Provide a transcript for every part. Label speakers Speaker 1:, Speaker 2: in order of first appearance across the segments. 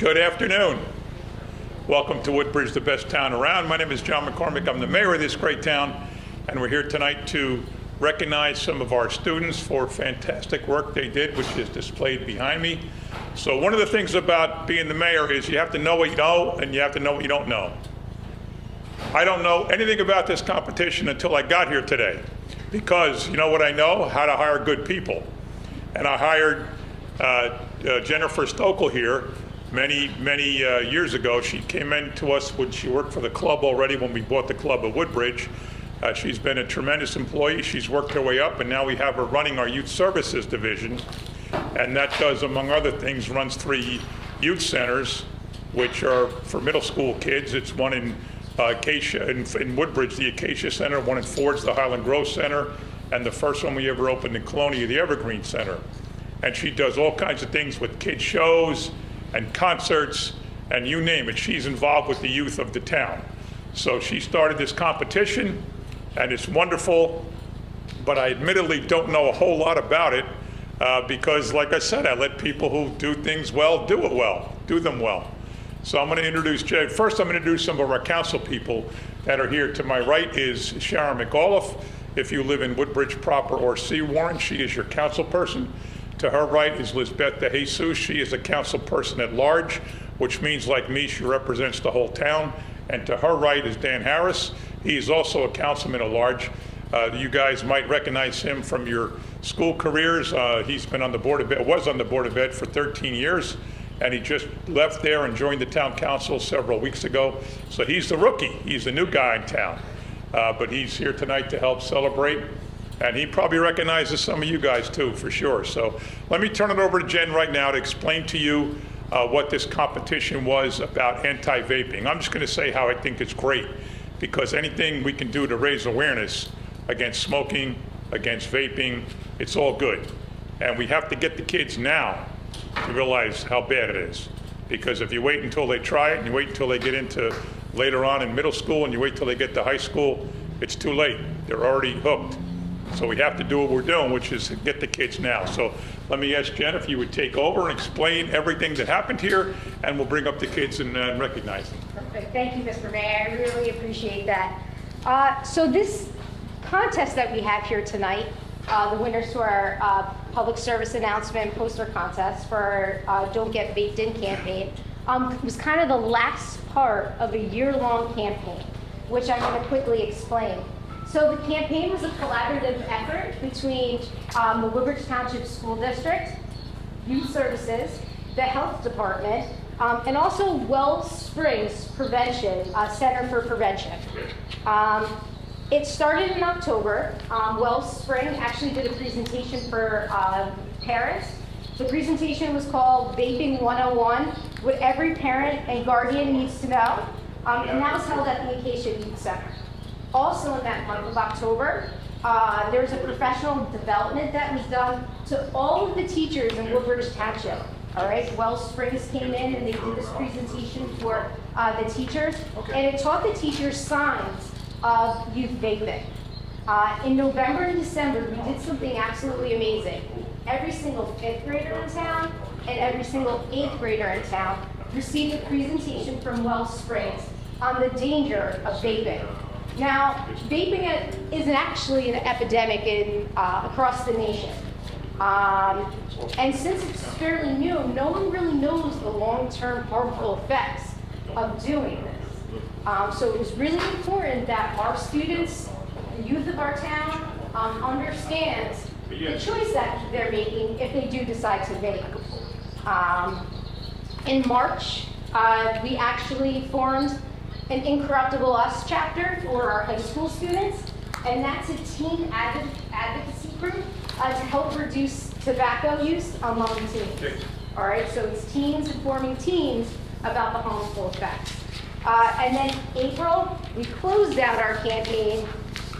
Speaker 1: Good afternoon. Welcome to Woodbridge, the best town around. My name is John McCormick. I'm the mayor of this great town, and we're here tonight to recognize some of our students for fantastic work they did, which is displayed behind me. So one of the things about being the mayor is you have to know what you know, and you have to know what you don't know. I don't know anything about this competition until I got here today, because you know what I know? How to hire good people. And I hired Jennifer Stokel here many years ago. She came in to us when she worked for the club already when we bought the club at Woodbridge. She's been a tremendous employee. She's worked her way up, and now we have her running our youth services division. And that does, among other things, runs 3 youth centers, which are for middle school kids. It's one in Acacia, in Woodbridge, the Acacia Center, one in Ford's, the Highland Grove Center, and the first one we ever opened in Colonia, the Evergreen Center. And she does all kinds of things with kid shows and concerts, and you name it. She's involved with the youth of the town. So she started this competition, and it's wonderful, but I admittedly don't know a whole lot about it because, like I said, I let people who do things well do it well, do them well. So I'm going to introduce Jay. First, I'm going to introduce some of our council people that are here. To my right is Sharon McAuliffe. If you live in Woodbridge proper or C. Warren, she is your council person. To her right is Lisbeth De Jesus. She is a council person at large, which means, like me, she represents the whole town. And to her right is Dan Harris. He is also a councilman at large. You guys might recognize him from your school careers. He's been on the Board of Ed, was on the Board of Ed for 13 years. And he just left there and joined the town council several weeks ago. So he's the rookie. He's the new guy in town. But he's here tonight to help celebrate. And he probably recognizes some of you guys too, for sure. So let me turn it over to Jen right now to explain to you what this competition was about anti-vaping. I'm just going to say how I think it's great, because anything we can do to raise awareness against smoking, against vaping, it's all good. And we have to get the kids now to realize how bad it is. Because if you wait until they try it, and you wait until they get into later on in middle school, and you wait till they get to high school, it's too late. They're already hooked. So we have to do what we're doing, which is get the kids now. So let me ask Jen if you would take over and explain everything that happened here, and we'll bring up the kids and recognize them.
Speaker 2: Perfect. Thank you, Mr. Mayor. I really appreciate that. So this contest that we have here tonight, the winners to our public service announcement poster contest for Don't Get Vaped In campaign, was kind of the last part of a year-long campaign, which I'm going to quickly explain. So the campaign was a collaborative effort between the Woodbridge Township School District, Youth Services, the Health Department, and also Wellsprings Prevention, Center for Prevention. It started in October. Wellspring actually did a presentation for parents. The presentation was called Vaping 101, What Every Parent and Guardian Needs to Know, and that was held at the Acacia Youth Center. Also in that month of October, there was a professional development that was done to all of the teachers in Woodbridge Township. All right, Wellsprings came in and they did this presentation for the teachers, and it taught the teachers signs of youth vaping. In November and December, we did something absolutely amazing. Every single 5th grader in town and every single 8th grader in town received a presentation from Wellsprings on the danger of vaping. Now, vaping is actually an epidemic across the nation. And since it's fairly new, no one really knows the long-term harmful effects of doing this. So it was really important that our students, the youth of our town, understand the choice that they're making if they do decide to vape. In March, we actually formed an Incorruptible Us chapter for our high school students, and that's a teen advocacy group to help reduce tobacco use among teens. All right, so it's teens informing teens about the harmful effects. And then April, we closed out our campaign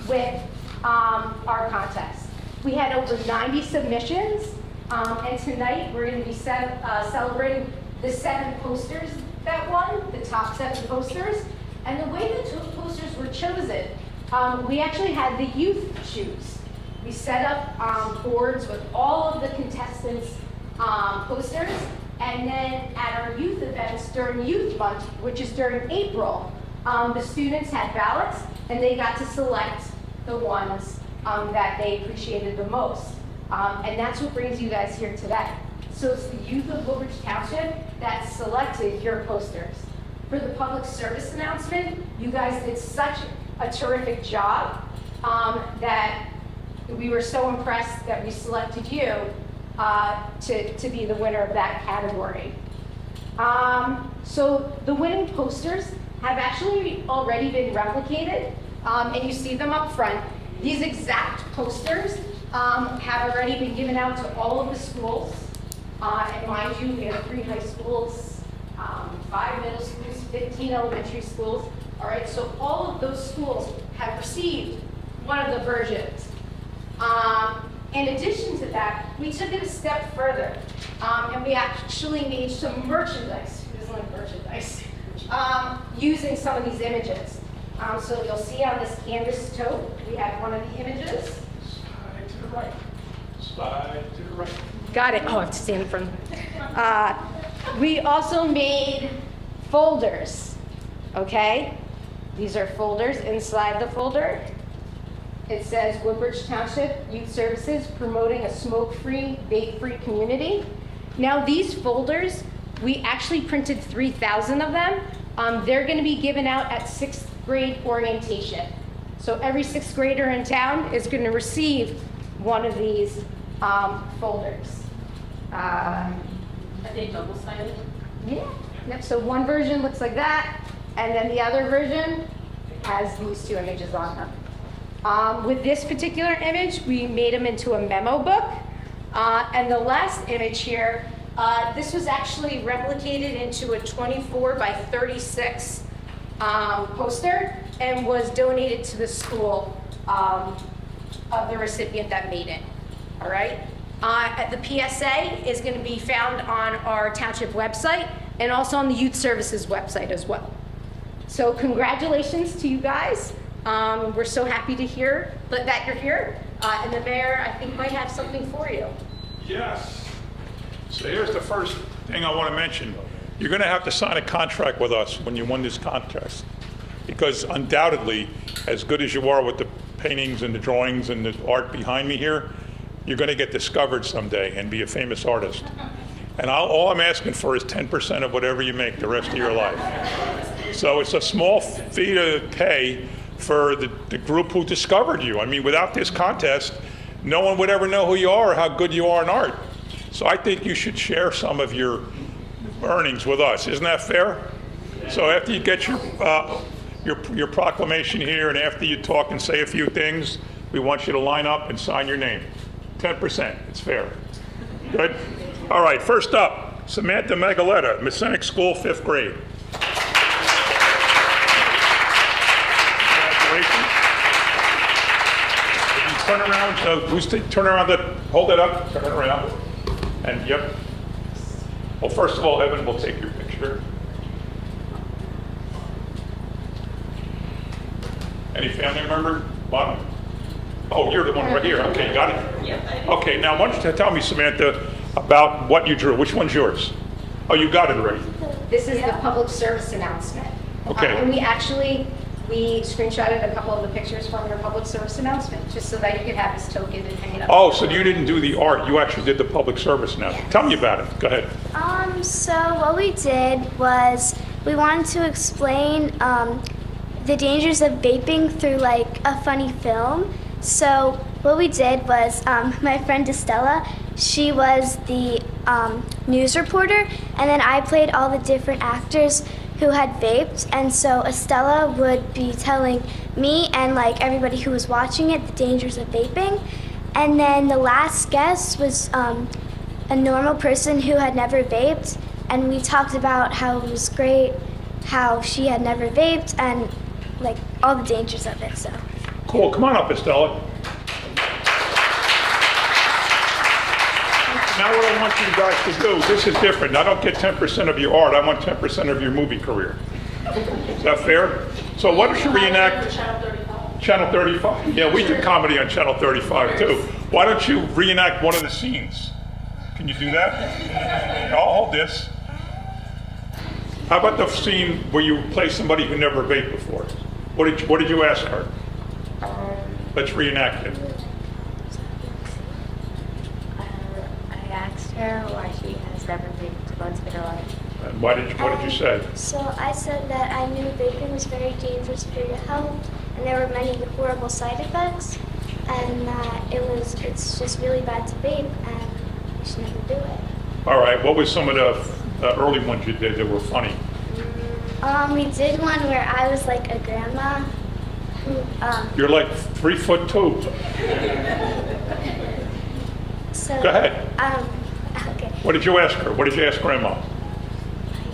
Speaker 2: with our contest. We had over 90 submissions, and tonight we're going to be celebrating the 7 posters that won, the top 7 posters. And the way the posters were chosen, we actually had the youth choose. We set up boards with all of the contestants' posters, And then at our youth events during Youth Month, which is during April, the students had ballots and they got to select the ones that they appreciated the most. And that's what brings you guys here today. So it's the youth of Woodbridge Township that selected your posters. For the public service announcement, you guys did such a terrific job that we were so impressed that we selected you to be the winner of that category. So the winning posters have actually already been replicated, and you see them up front. These exact posters have already been given out to all of the schools. And mind you, we have 3 high schools, 5 middle schools, 15 elementary schools. All right, so all of those schools have received one of the versions. In addition to that, we took it a step further, and we actually made some merchandise. Who doesn't like merchandise? Using some of these images. So you'll see on this canvas tote, we have one of the images.
Speaker 1: Slide to the right. Slide to the right.
Speaker 2: Got it. Oh, I have to stand in front. We also made folders. Okay? These are folders. Inside the folder, it says Woodbridge Township Youth Services promoting a smoke-free, vape-free community. Now these folders, we actually printed 3,000 of them. They're going to be given out at 6th grade orientation. So every 6th grader in town is going to receive one of these folders.
Speaker 3: Are they double-sided?
Speaker 2: Yeah. Yep. So one version looks like that, and then the other version has these 2 images on them. With this particular image, we made them into a memo book. And the last image here, this was actually replicated into a 24 by 36 poster and was donated to the school of the recipient that made it. All right. The PSA is going to be found on our township website and also on the Youth Services website as well. So congratulations to you guys. We're so happy to hear that you're here. And the mayor, I think, might have something for you.
Speaker 1: Yes. So here's the first thing I want to mention. You're going to have to sign a contract with us when you win this contest. Because undoubtedly, as good as you are with the paintings and the drawings and the art behind me here, you're going to get discovered someday and be a famous artist. And all I'm asking for is 10% of whatever you make the rest of your life. So it's a small fee to pay for the group who discovered you. I mean, without this contest, no one would ever know who you are or how good you are in art. So I think you should share some of your earnings with us. Isn't that fair? So after you get your proclamation here and after you talk and say a few things, we want you to line up and sign your name. 10%, it's fair. Good? All right, first up, Samantha Magaletta, Masonic School, 5th grade. Congratulations. If you turn around, turn around, hold it up, turn it around. And yep. Well, first of all, Evan will take your picture. Any family member? Bottom? Oh, you're the one right here. Okay, got it?
Speaker 3: Yep.
Speaker 1: Okay, now why don't you tell me, Samantha, about what you drew. Which one's yours? Oh, you got it already.
Speaker 2: This is the public service announcement.
Speaker 1: Okay.
Speaker 2: And we screenshotted a couple of the pictures from your public service announcement, just so that you could have this token and hang it up.
Speaker 1: Oh, so you didn't do the art, you actually did the public service announcement. Tell me about it. Go ahead.
Speaker 4: So what we did was we wanted to explain the dangers of vaping through like a funny film. So what we did was my friend Estella, she was the news reporter, and then I played all the different actors who had vaped, and so Estella would be telling me and like everybody who was watching it the dangers of vaping. And then the last guest was a normal person who had never vaped, and we talked about how it was great, how she had never vaped, and like all the dangers of it. So
Speaker 1: Cool, come on up, Estella. Now what I want you guys to do, this is different. I don't get 10% of your art, I want 10% of your movie career. Is that fair? So why don't you reenact Channel 35? Yeah, we do comedy on Channel 35 too. Why don't you reenact one of the scenes? Can you do that? I'll hold this. How about the scene where you play somebody who never vaped before? What did you ask her? Let's reenact it.
Speaker 5: I asked her why she has never vaped once in her life.
Speaker 1: And what did you say?
Speaker 4: So I said that I knew vaping was very dangerous for your health, and there were many horrible side effects, and that it's just really bad to vape, and you should never do it.
Speaker 1: All right, what was some of the early ones you did that were funny?
Speaker 4: We did one where I was like a grandma who,
Speaker 1: You're like 3'2".
Speaker 4: so.
Speaker 1: Go ahead.
Speaker 4: Okay.
Speaker 1: What did you ask her? What did you ask Grandma?
Speaker 4: I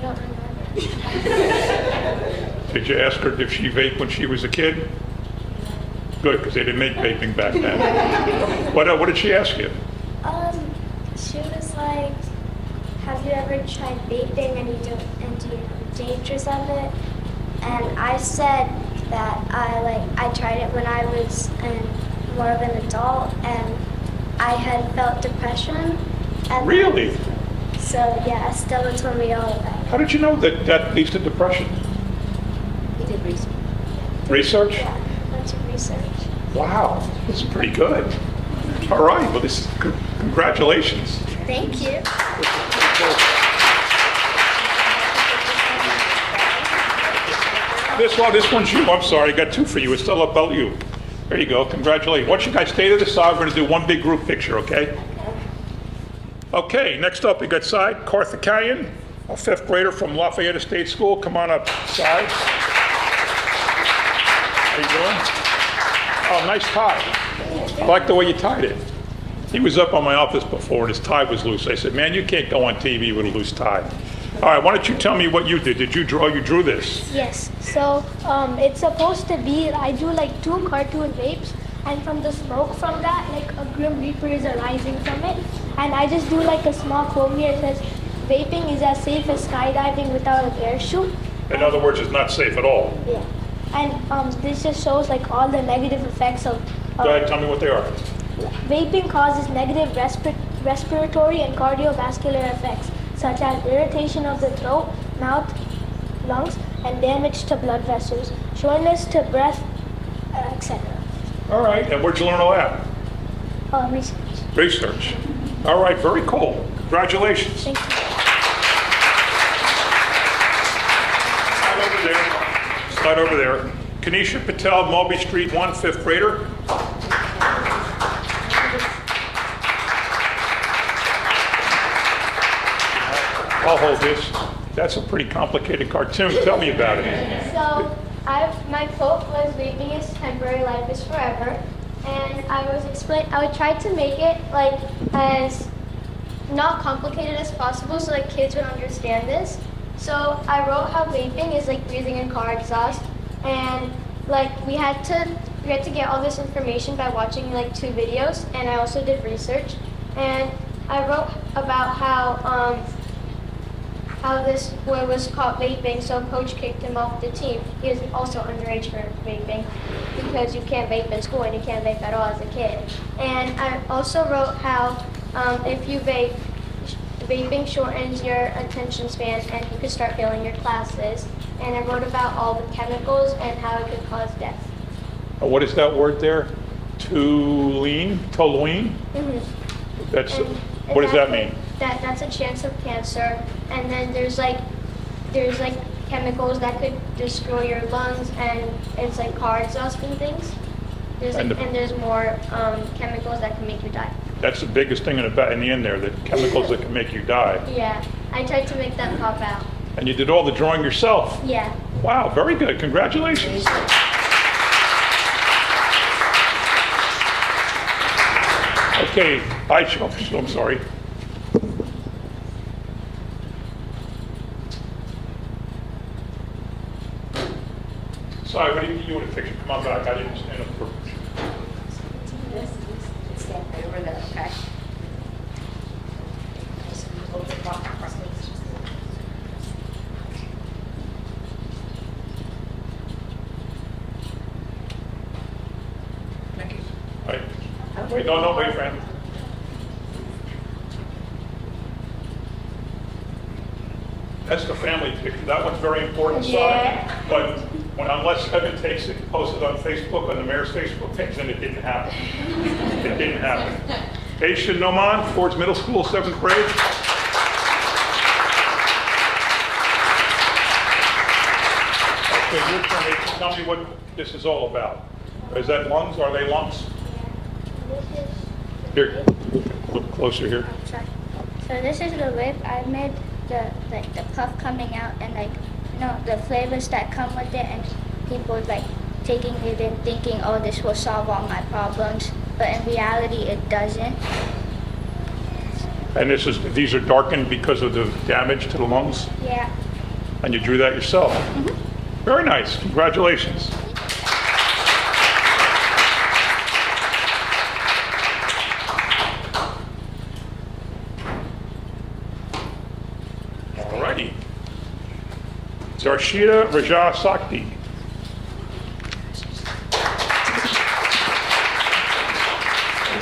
Speaker 4: don't remember.
Speaker 1: Did you ask her if she vaped when she was a kid? Good, because they didn't make vaping back then. What did she ask you?
Speaker 4: She was like, have you ever tried vaping and do you know the dangers of it? And I said that I tried it when I was more of an adult, and I had felt depression. And
Speaker 1: Really?
Speaker 4: So yeah, Stella told me all about it.
Speaker 1: How did you know that leads to depression?
Speaker 5: We did research.
Speaker 1: Research?
Speaker 4: Yeah, a bunch of research.
Speaker 1: Wow, this is pretty good. All right, well, congratulations.
Speaker 4: Thank you.
Speaker 1: This one's you. I'm sorry, I got two for you. It's still about you. There you go. Congratulations. Why don't you guys stay to the side? We're going to do one big group picture, okay? Okay, next up, we got Side Carthaginian, a fifth grader from Lafayette Estate School. Come on up, Side. How you doing? Oh, nice tie. I like the way you tied it. He was up on my office before and his tie was loose. I said, man, you can't go on TV with a loose tie. All right, why don't you tell me what you did? Did you draw? You drew this.
Speaker 6: Yes. So it's supposed to be, I do like 2 cartoon vapes, and from the smoke from that, like a Grim Reaper is arising from it. And I just do like a small quote here. It says, vaping is as safe as skydiving without a parachute.
Speaker 1: In other words, it's not safe at all.
Speaker 6: Yeah. And this just shows like all the negative effects of
Speaker 1: Go ahead, tell me what they are.
Speaker 6: vaping causes negative respiratory and cardiovascular effects, such as irritation of the throat, mouth, lungs, and damage to blood vessels, shortness to breath, etc.
Speaker 1: All right, and where'd you learn all that?
Speaker 6: Research.
Speaker 1: Research. All right, very cool. Congratulations.
Speaker 6: Thank you.
Speaker 1: Slide over there. Kanisha Patel, Mulberry Street 1, fifth grader. I'll hold this. That's a pretty complicated cartoon. Tell me about it.
Speaker 6: So my quote was, vaping is temporary, life is forever. And I would try to make it like as not complicated as possible so like kids would understand this. So I wrote how vaping is like breathing in car exhaust, and like we had to get all this information by watching like 2 videos, and I also did research. And I wrote about how this boy was caught vaping, so coach kicked him off the team. He was also underage for vaping because you can't vape in school and you can't vape at all as a kid. And I also wrote how if you vape, vaping shortens your attention span and you could start failing your classes. And I wrote about all the chemicals and how it could cause death.
Speaker 1: What is that word there? Toluene? That's,
Speaker 6: And
Speaker 1: what does that mean?
Speaker 6: That's a chance of cancer. And then there's like chemicals that could destroy your lungs, and it's like car exhaust and things. And there's more chemicals that can make you die.
Speaker 1: That's the biggest thing in the end there, the chemicals that can make you die.
Speaker 6: Yeah, I tried to make that pop out.
Speaker 1: And you did all the drawing yourself.
Speaker 6: Yeah.
Speaker 1: Wow, very good. Congratulations. Okay, I'm sorry. Sorry, what do you want to picture? Come on back. I didn't stand up for.
Speaker 5: Stand right over there, okay?
Speaker 1: Right. Wait, no, wait, friend. That's the family picture. That one's very important, son.
Speaker 2: Yeah.
Speaker 1: But unless Evan takes it and posts it on Facebook, on the mayor's Facebook page, then it didn't happen. It didn't happen. Aisha Noman, Ford's Middle School, 7th grade. Okay, your turn, Aisha. Tell me what this is all about. Is that lungs? Are they lungs? Here, look closer here.
Speaker 4: Sorry. So this is the lip. I made the puff coming out and the flavors that come with it, and people taking it and thinking, oh, this will solve all my problems, but in reality it doesn't.
Speaker 1: And these are darkened because of the damage to the lungs?
Speaker 4: Yeah.
Speaker 1: And you drew that yourself? Very nice. Congratulations. Alrighty. Zarshida Raja Sakti.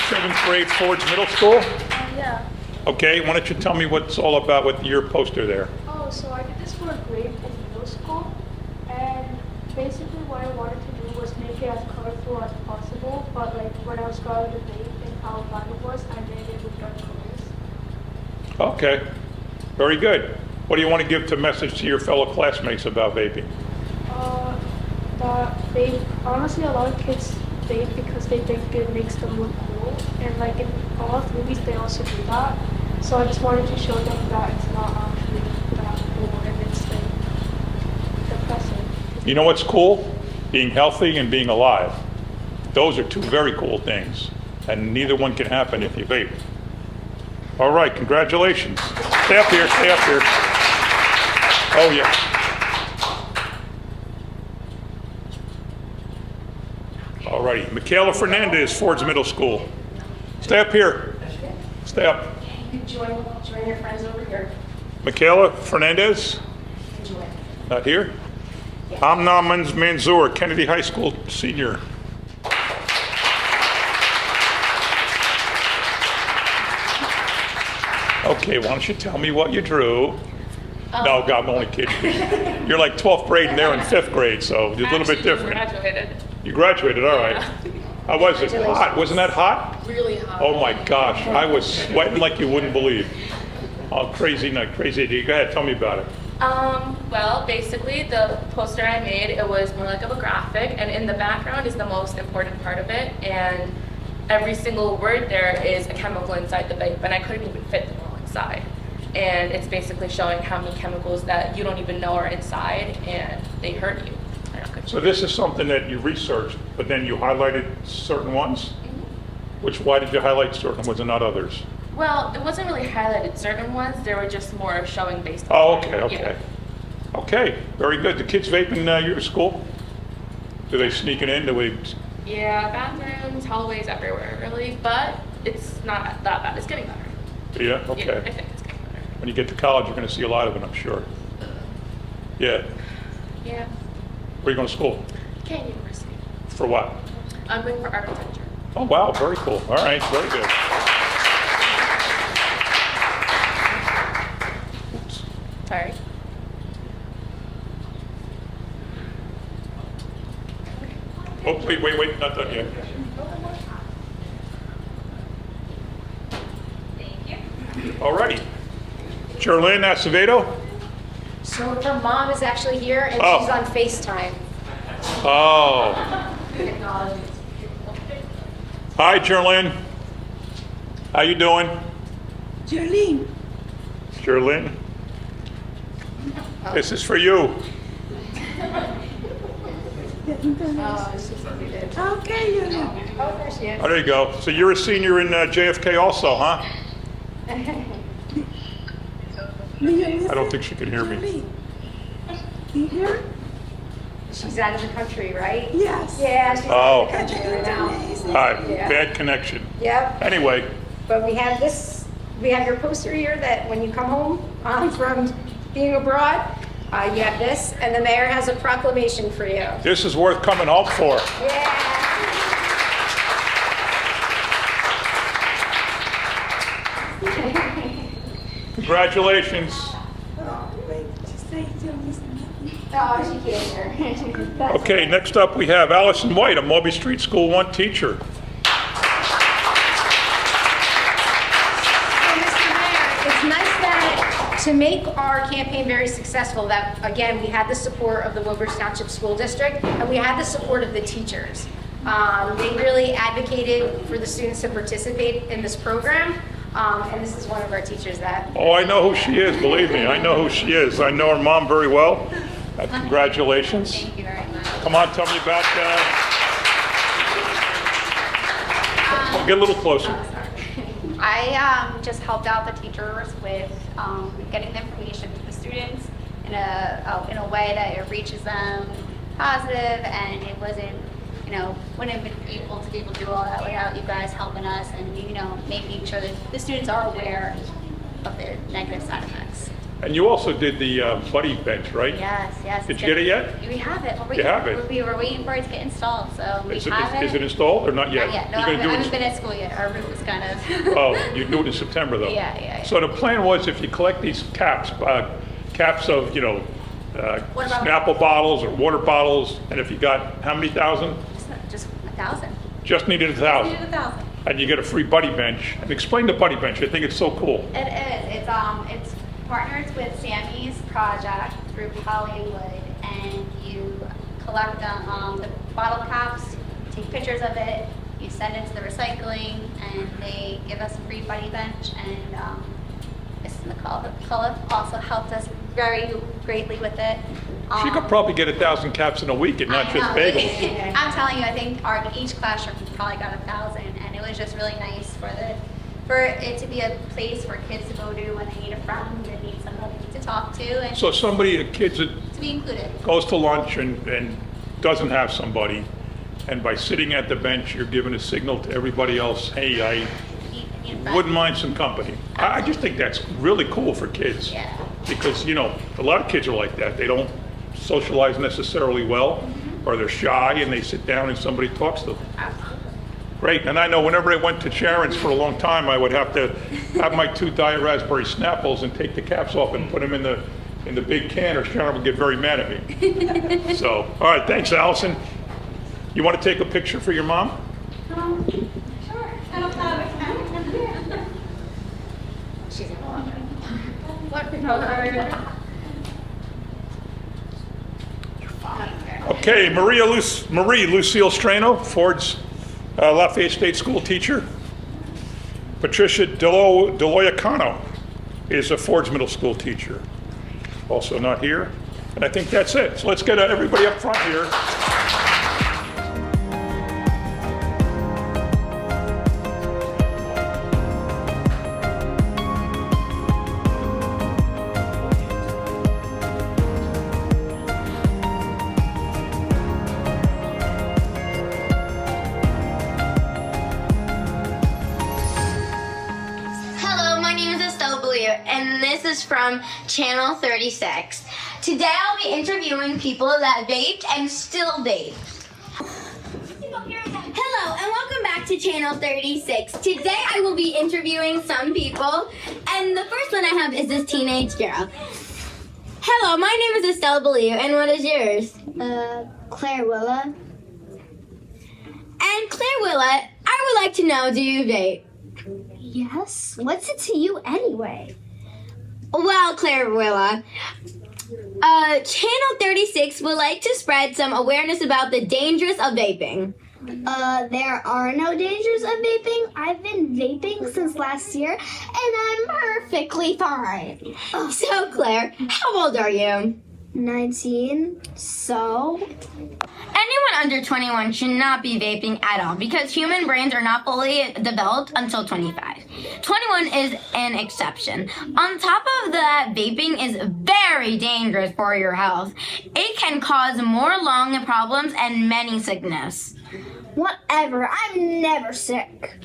Speaker 1: Seventh grade, Ford's Middle School.
Speaker 6: Yeah.
Speaker 1: Okay, why don't you tell me what's all about with your poster there?
Speaker 6: Oh, so I did this for a grade in middle school, and basically what I wanted to do was make it as colorful as possible, but when I was going to debate and how bad it was, I made it with dark colors.
Speaker 1: Okay, very good. What do you want to give to message to your fellow classmates about vaping?
Speaker 6: That honestly, a lot of kids vape because they think it makes them look cool, and in a lot of movies they also do that. So I just wanted to show them that it's not actually that cool, and it's depressing.
Speaker 1: You know what's cool? Being healthy and being alive. Those are two very cool things, and neither one can happen if you vape. All right, congratulations. Stay up here, stay up here. Oh, yeah. All righty, Michaela Fernandez, Ford's Middle School. Stay up here. Stay up.
Speaker 3: You can join your friends over here.
Speaker 1: Michaela Fernandez,
Speaker 3: Enjoy.
Speaker 1: not here. Amna Manzour, Kennedy High School senior. Okay, why don't you tell me what you drew? No, God, I'm only kidding. You're like 12th grade and they're in 5th grade, so it's a little bit different.
Speaker 3: Graduated.
Speaker 1: You graduated, all right. How was it? Hot? Wasn't that hot?
Speaker 3: Really hot.
Speaker 1: Oh my gosh, I was sweating like you wouldn't believe. Oh, crazy night, crazy day. Go ahead, tell me about it.
Speaker 3: Well, basically, the poster I made, it was more like of a graphic, and in the background is the most important part of it, and every single word there is a chemical inside the vape, and I couldn't even fit them all inside. And it's basically showing how many chemicals that you don't even know are inside, and they hurt you. They're not good for
Speaker 1: So
Speaker 3: you.
Speaker 1: this is something that you researched, but then you highlighted certain ones? Why did you highlight certain ones and not others?
Speaker 3: Well, it wasn't really highlighted certain ones, they were just more showing based on.
Speaker 1: Oh, okay, okay.
Speaker 3: Yeah.
Speaker 1: Okay, very good. Do kids vape in your school? Do they sneak it in? Do we?
Speaker 3: Yeah, bathrooms, hallways, everywhere, really. But it's not that bad. It's getting better.
Speaker 1: Yeah,
Speaker 3: Yeah, I
Speaker 1: okay.
Speaker 3: think it's getting better.
Speaker 1: When you get to college, you're going to see a lot of it, I'm sure. Yeah.
Speaker 3: Yeah.
Speaker 1: Where are you going to school?
Speaker 3: Kane University.
Speaker 1: For what?
Speaker 3: I'm going for architecture.
Speaker 1: Oh, wow, very cool. All right, very good. Oops.
Speaker 3: Sorry.
Speaker 1: Oh, wait, not done yet. All righty. Charlene Acevedo?
Speaker 2: So her mom is actually here and
Speaker 1: Oh.
Speaker 2: she's on FaceTime.
Speaker 1: Oh. Hi, Charlene. How you doing?
Speaker 7: Jolene.
Speaker 1: Charlene? This is for you.
Speaker 7: Okay, Jolene.
Speaker 2: Oh, there she is.
Speaker 1: Oh, there you go. So you're a senior in JFK also, huh? I don't think she can hear me.
Speaker 7: Jolene. You hear?
Speaker 2: She's out of the country, right?
Speaker 7: Yes.
Speaker 2: Yeah, she's
Speaker 1: Oh.
Speaker 2: out of the country right now.
Speaker 1: Hi,
Speaker 2: Yeah.
Speaker 1: bad connection.
Speaker 2: Yep.
Speaker 1: Anyway,
Speaker 2: But we have your poster here that when you come home from being abroad, you have this, and the mayor has a proclamation for you.
Speaker 1: this is worth coming home for.
Speaker 2: Yeah.
Speaker 1: Congratulations.
Speaker 7: say to Miss Natalie?
Speaker 2: Oh, she can't hear. That's
Speaker 1: Okay, next up we have Allison White, a Moby Street School 1 teacher.
Speaker 2: So, Mr. Mayor, it's nice that to make our campaign very successful, that again, we had the support of the Woodbridge Township School District and we had the support of the teachers. They really advocated for the students to participate in this program. And this is one of our teachers that.
Speaker 1: Oh, I know who she is, believe me. I know who she is. I know her mom very well. Congratulations.
Speaker 5: Thank you very much.
Speaker 1: Come on, tell me about get a little closer.
Speaker 8: I just helped out the teachers with getting the information to the students in a way that it reaches them positive, and it wasn't, wouldn't have been able to do all that without you guys helping us and making sure that the students are aware of the negative side effects.
Speaker 1: And you also did the buddy bench, right?
Speaker 8: Yes.
Speaker 1: Did you get it yet?
Speaker 8: We have it.
Speaker 1: You have it?
Speaker 8: We were waiting for it to get installed, so we
Speaker 1: Is
Speaker 8: have it.
Speaker 1: it installed or not yet?
Speaker 8: Not yet. No,
Speaker 1: You're
Speaker 8: I
Speaker 1: gonna do
Speaker 8: haven't
Speaker 1: it
Speaker 8: been at school yet. Our roof is kind of.
Speaker 1: Oh, you do it in September though?
Speaker 8: Yeah.
Speaker 1: So the plan was if you collect these caps of, Snapple bottles or water bottles, and if you got, how many thousand?
Speaker 8: Just 1,000.
Speaker 1: Just needed 1,000.
Speaker 8: Needed 1,000.
Speaker 1: And you get a free buddy bench. And explain the buddy bench. I think it's so cool.
Speaker 8: It is. It's partners with Sammy's project through Hollywood, and you collect the bottle caps, take pictures of it, you send it to the recycling, and they give us a free buddy bench. And Miss McCullough also helped us very greatly with it.
Speaker 1: She could probably get 1,000 caps in a week and not
Speaker 8: I
Speaker 1: just
Speaker 8: know.
Speaker 1: bagels.
Speaker 8: I'm telling you, I think each classroom probably got 1,000, and it was just really nice for it to be a place for kids to go to when they need a friend and need somebody to talk to, and
Speaker 1: So a kid that
Speaker 8: to be included.
Speaker 1: goes to lunch and doesn't have somebody, and by sitting at the bench, you're giving a signal to everybody else, hey, I
Speaker 8: Need a friend.
Speaker 1: wouldn't mind some company. I just think that's really cool for kids.
Speaker 8: Yeah.
Speaker 1: Because, a lot of kids are like that. They don't socialize necessarily well, or they're shy and they sit down and somebody talks to them.
Speaker 8: Absolutely.
Speaker 1: Great, and I know whenever I went to Sharon's for a long time, I would have to have my 2 Diet Raspberry Snapples and take the caps off and put them in the big can, or Sharon would get very mad at me. So, all right, thanks, Allison. You want to take a picture for your mom?
Speaker 8: Sure. I don't have a camera.
Speaker 2: She's gonna love it.
Speaker 1: Okay, Marie Lucille Strano, Ford's Lafayette State School teacher. Patricia Deloyacano is a Ford's Middle School teacher. Also not here. And I think that's it. So let's get everybody up front here.
Speaker 9: Hello, my name is Estelle Bellier, and this is from Channel 36. Today I'll be interviewing people that vaped and still vape. Hello, and welcome back to Channel 36. Today I will be interviewing some people, and the first one I have is this teenage girl. Hello, my name is Estelle Bellier, and what is yours?
Speaker 4: Claire Willa.
Speaker 9: And Claire Willett, I would like to know, do you vape?
Speaker 4: Yes. What's it to you anyway?
Speaker 9: Well, Claire Willa, Channel 36 would like to spread some awareness about the dangers of vaping.
Speaker 4: There are no dangers of vaping. I've been vaping since last year, and I'm perfectly fine.
Speaker 9: So, Claire, how old are you?
Speaker 4: 19. So?
Speaker 9: Anyone under 21 should not be vaping at all because human brains are not fully developed until 25. 21 is an exception. On top of that, vaping is very dangerous for your health. It can cause more lung problems and many sickness.
Speaker 4: Whatever. I'm never sick.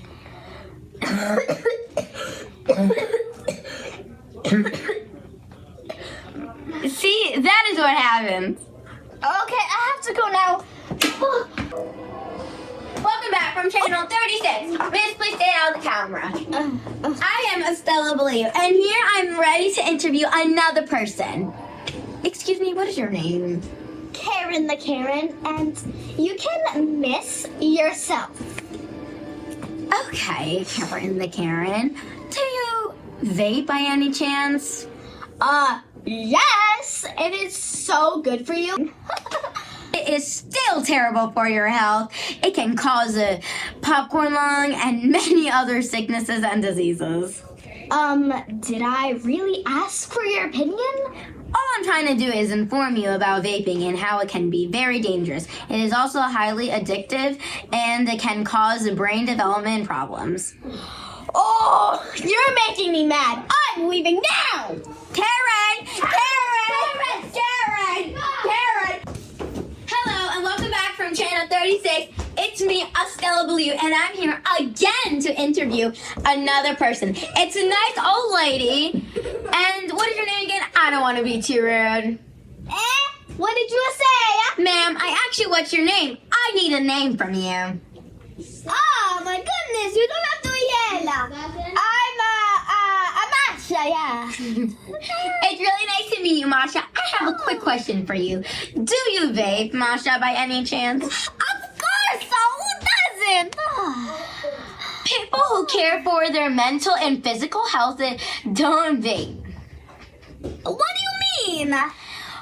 Speaker 9: See, that is what happens.
Speaker 4: Okay, I have to go now.
Speaker 9: Welcome back from Channel 36. Miss, please stay out of the camera. I am Estella Bellier, and here I'm ready to interview another person. Excuse me, what is your name?
Speaker 4: Karen the Karen, and you can miss yourself.
Speaker 9: Okay, Karen the Karen. Do you vape by any chance?
Speaker 4: Yes, it is so good for you.
Speaker 9: It is still terrible for your health. It can cause a popcorn lung and many other sicknesses and diseases.
Speaker 4: Did I really ask for your opinion?
Speaker 9: All I'm trying to do is inform you about vaping and how it can be very dangerous. It is also highly addictive and it can cause brain development problems.
Speaker 4: Oh, you're making me mad. I'm leaving now.
Speaker 9: Karen! Karen! Karen! Karen! Hello and welcome back from Channel 36. It's me, Estella Blue, and I'm here again to interview another person. It's a nice old lady. And what is your name again? I don't want to be too rude.
Speaker 4: What did you say?
Speaker 9: Ma'am, I asked you what's your name. I need a name from you.
Speaker 4: Oh my goodness, you don't have to yell. I'm Masha, yeah.
Speaker 9: It's really nice to meet you, Masha. I have a quick question for you. Do you vape, Masha, by any chance?
Speaker 4: Of course, so who doesn't?
Speaker 9: People who care for their mental and physical health don't vape.
Speaker 4: What do you mean?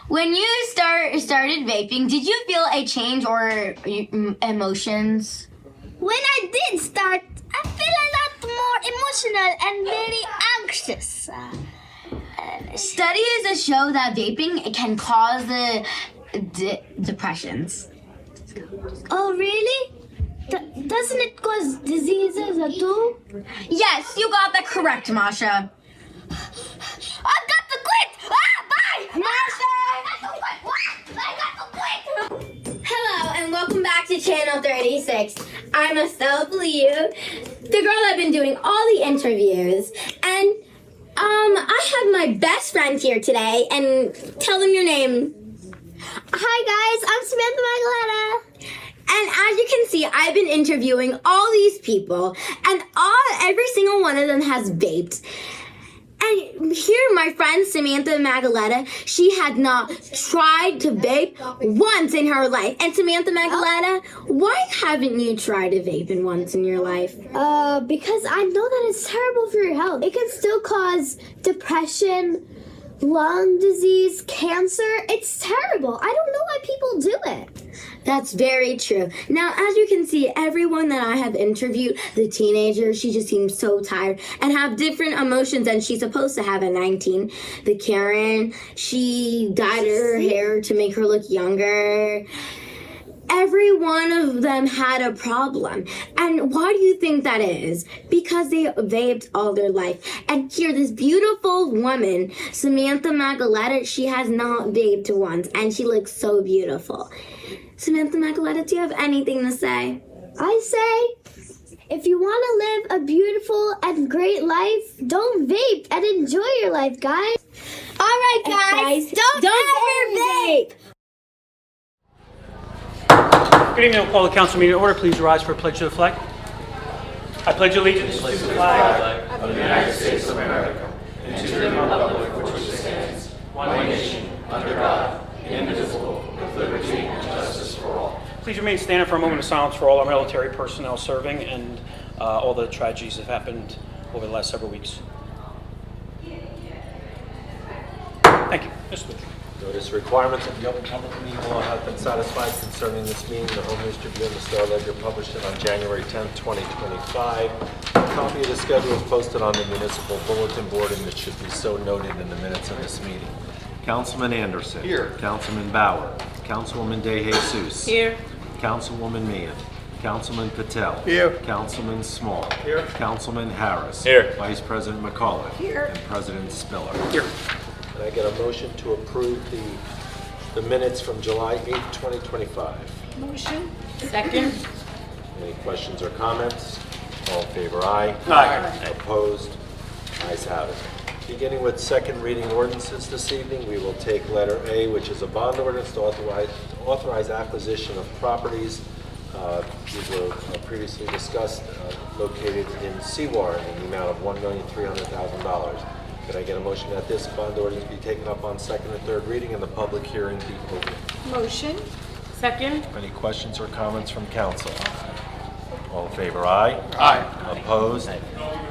Speaker 9: When you started vaping, did you feel a change or emotions?
Speaker 4: When I did start, I feel a lot more emotional and very anxious.
Speaker 9: Studies show that vaping can cause depressions.
Speaker 4: Oh, really? Doesn't it cause diseases too?
Speaker 9: Yes, you got that correct, Masha.
Speaker 4: I've got to quit! Ah, bye! Masha! I got to quit!
Speaker 9: Hello and welcome back to Channel 36. I'm Estelle Blue, the girl that's been doing all the interviews. And I have my best friend here today, and tell them your name.
Speaker 4: Hi guys, I'm Samantha Magdalena.
Speaker 9: And as you can see, I've been interviewing all these people, and every single one of them has vaped. And here, my friend Samantha Magdalena, she had not tried to vape once in her life. And Samantha Magdalena, why haven't you tried to vape once in your life?
Speaker 4: Because I know that it's terrible for your health. It can still cause depression, lung disease, cancer. It's terrible. I don't know why people do it.
Speaker 9: That's very true. Now, as you can see, everyone that I have interviewed, the teenager, she just seems so tired and have different emotions than she's supposed to have at 19. The Karen, she dyed her hair to make her look younger. Every one of them had a problem. And why do you think that is? Because they vaped all their life. And here, this beautiful woman, Samantha Magdalena, she has not vaped once, and she looks so beautiful. Samantha Magdalena, do you have anything to say?
Speaker 4: I say, if you want to live a beautiful and great life, don't vape and enjoy your life, guys.
Speaker 9: All right, guys, don't ever vape.
Speaker 10: Good evening. We'll call the council meeting to order. Please rise for a pledge to the flag. I pledge allegiance to the flag
Speaker 11: of the United States of America and to the republic for which it stands, one nation, under God, indivisible, with liberty and justice for all.
Speaker 10: Please remain standing for a moment of silence for all our military personnel serving and all the tragedies that have happened over the last several weeks. Thank you. Mr. Woodbridge.
Speaker 12: Notice requirements of the Open Public Meeting Law have been satisfied concerning this meeting. The Home News Tribune and the Star Ledger published it on January 10, 2025. A copy of the schedule is posted on the municipal bulletin board, and it should be so noted in the minutes of this meeting. Councilman Anderson. Here. Councilman Bauer. Councilwoman De Jesus.
Speaker 3: Here.
Speaker 12: Councilwoman Meehan. Councilman Patel.
Speaker 1: Here.
Speaker 12: Councilman Small.
Speaker 1: Here.
Speaker 12: Councilman Harris.
Speaker 1: Here.
Speaker 12: Vice President McCullough.
Speaker 3: Here.
Speaker 12: And President Spiller.
Speaker 1: Here.
Speaker 12: Can I get a motion to approve the minutes from July 8, 2025?
Speaker 3: Motion. Second.
Speaker 12: Any questions or comments? All in favor, aye.
Speaker 10: Aye.
Speaker 12: Opposed? Ayes have it. Beginning with second reading ordinances this evening, we will take letter A, which is a bond ordinance to authorize acquisition of properties. These were previously discussed, located in Seawar in the amount of $1,300,000. Could I get a motion that this bond ordinance be taken up on second and third reading and the public hearing be open?
Speaker 7: Motion.
Speaker 5: Second.
Speaker 12: Any questions or comments from council? All in favor, aye?
Speaker 11: Aye.
Speaker 12: Opposed?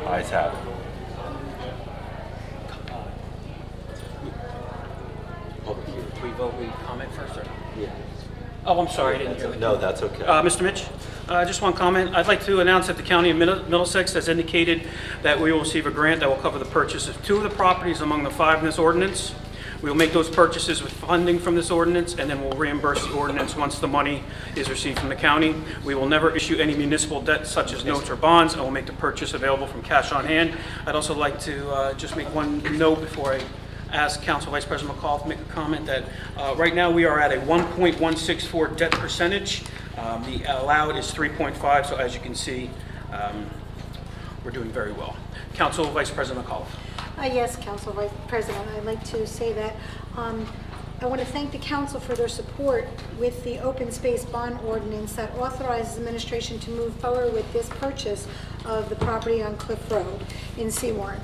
Speaker 12: Ayes have it. Public hearing.
Speaker 10: We vote, we comment first, or?
Speaker 12: Yeah.
Speaker 10: Oh, I'm sorry, I didn't hear you.
Speaker 12: No, that's okay.
Speaker 10: Mr. Mitch, just one comment. I'd like to announce that the County of Middlesex has indicated that we will receive a grant that will cover the purchase of 2 of the properties among the 5 in this ordinance. We will make those purchases with funding from this ordinance, and then we'll reimburse the ordinance once the money is received from the county. We will never issue any municipal debt such as notes or bonds, and we'll make the purchase available from cash on hand. I'd also like to just make one note before I ask Council Vice President McCall to make a comment that right now we are at a 1.164 debt percentage. The allowed is 3.5, so as you can see, we're doing very well. Council Vice President McCall.
Speaker 13: Yes, Council Vice President, I'd like to say that I want to thank the council for their support with the open space bond ordinance that authorizes administration to move forward with this purchase of the property on Cliff Road in Seawarren.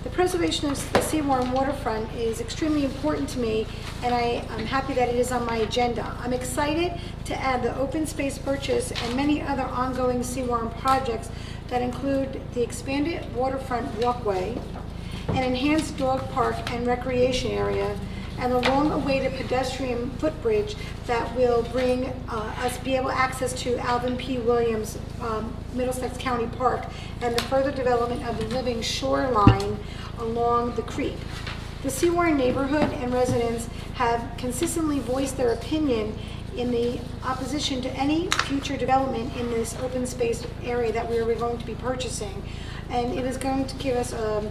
Speaker 13: The preservation of the Seawarren waterfront is extremely important to me, and I'm happy that it is on my agenda. I'm excited to add the open space purchase and many other ongoing Seawarren projects that include the expanded waterfront walkway, an enhanced dog park and recreation area, and a long-awaited pedestrian footbridge that will bring us be able access to Alvin P. Williams Middlesex County Park and the further development of the living shoreline along the creek. The Seawarren neighborhood and residents have consistently voiced their opinion in the opposition to any future development in this open space area that we are going to be purchasing, and it is going to give us a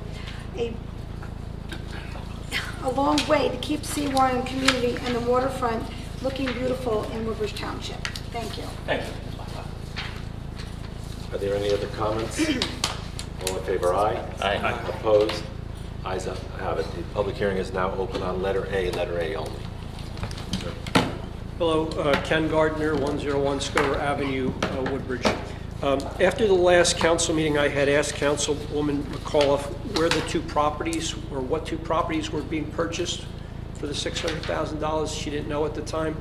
Speaker 13: long way to keep Seawarren community and the waterfront looking beautiful in Woodbridge Township. Thank you.
Speaker 10: Thank you.
Speaker 12: Are there any other comments? All in favor, aye?
Speaker 11: Aye.
Speaker 12: Opposed? Ayes have it. The public hearing is now open on letter A only.
Speaker 14: Hello, Ken Gardner, 101 Schoner Avenue, Woodbridge. After the last council meeting, I had asked Councilwoman McAuliffe where the 2 properties, or what 2 properties were being purchased for the $600,000. She didn't know at the time.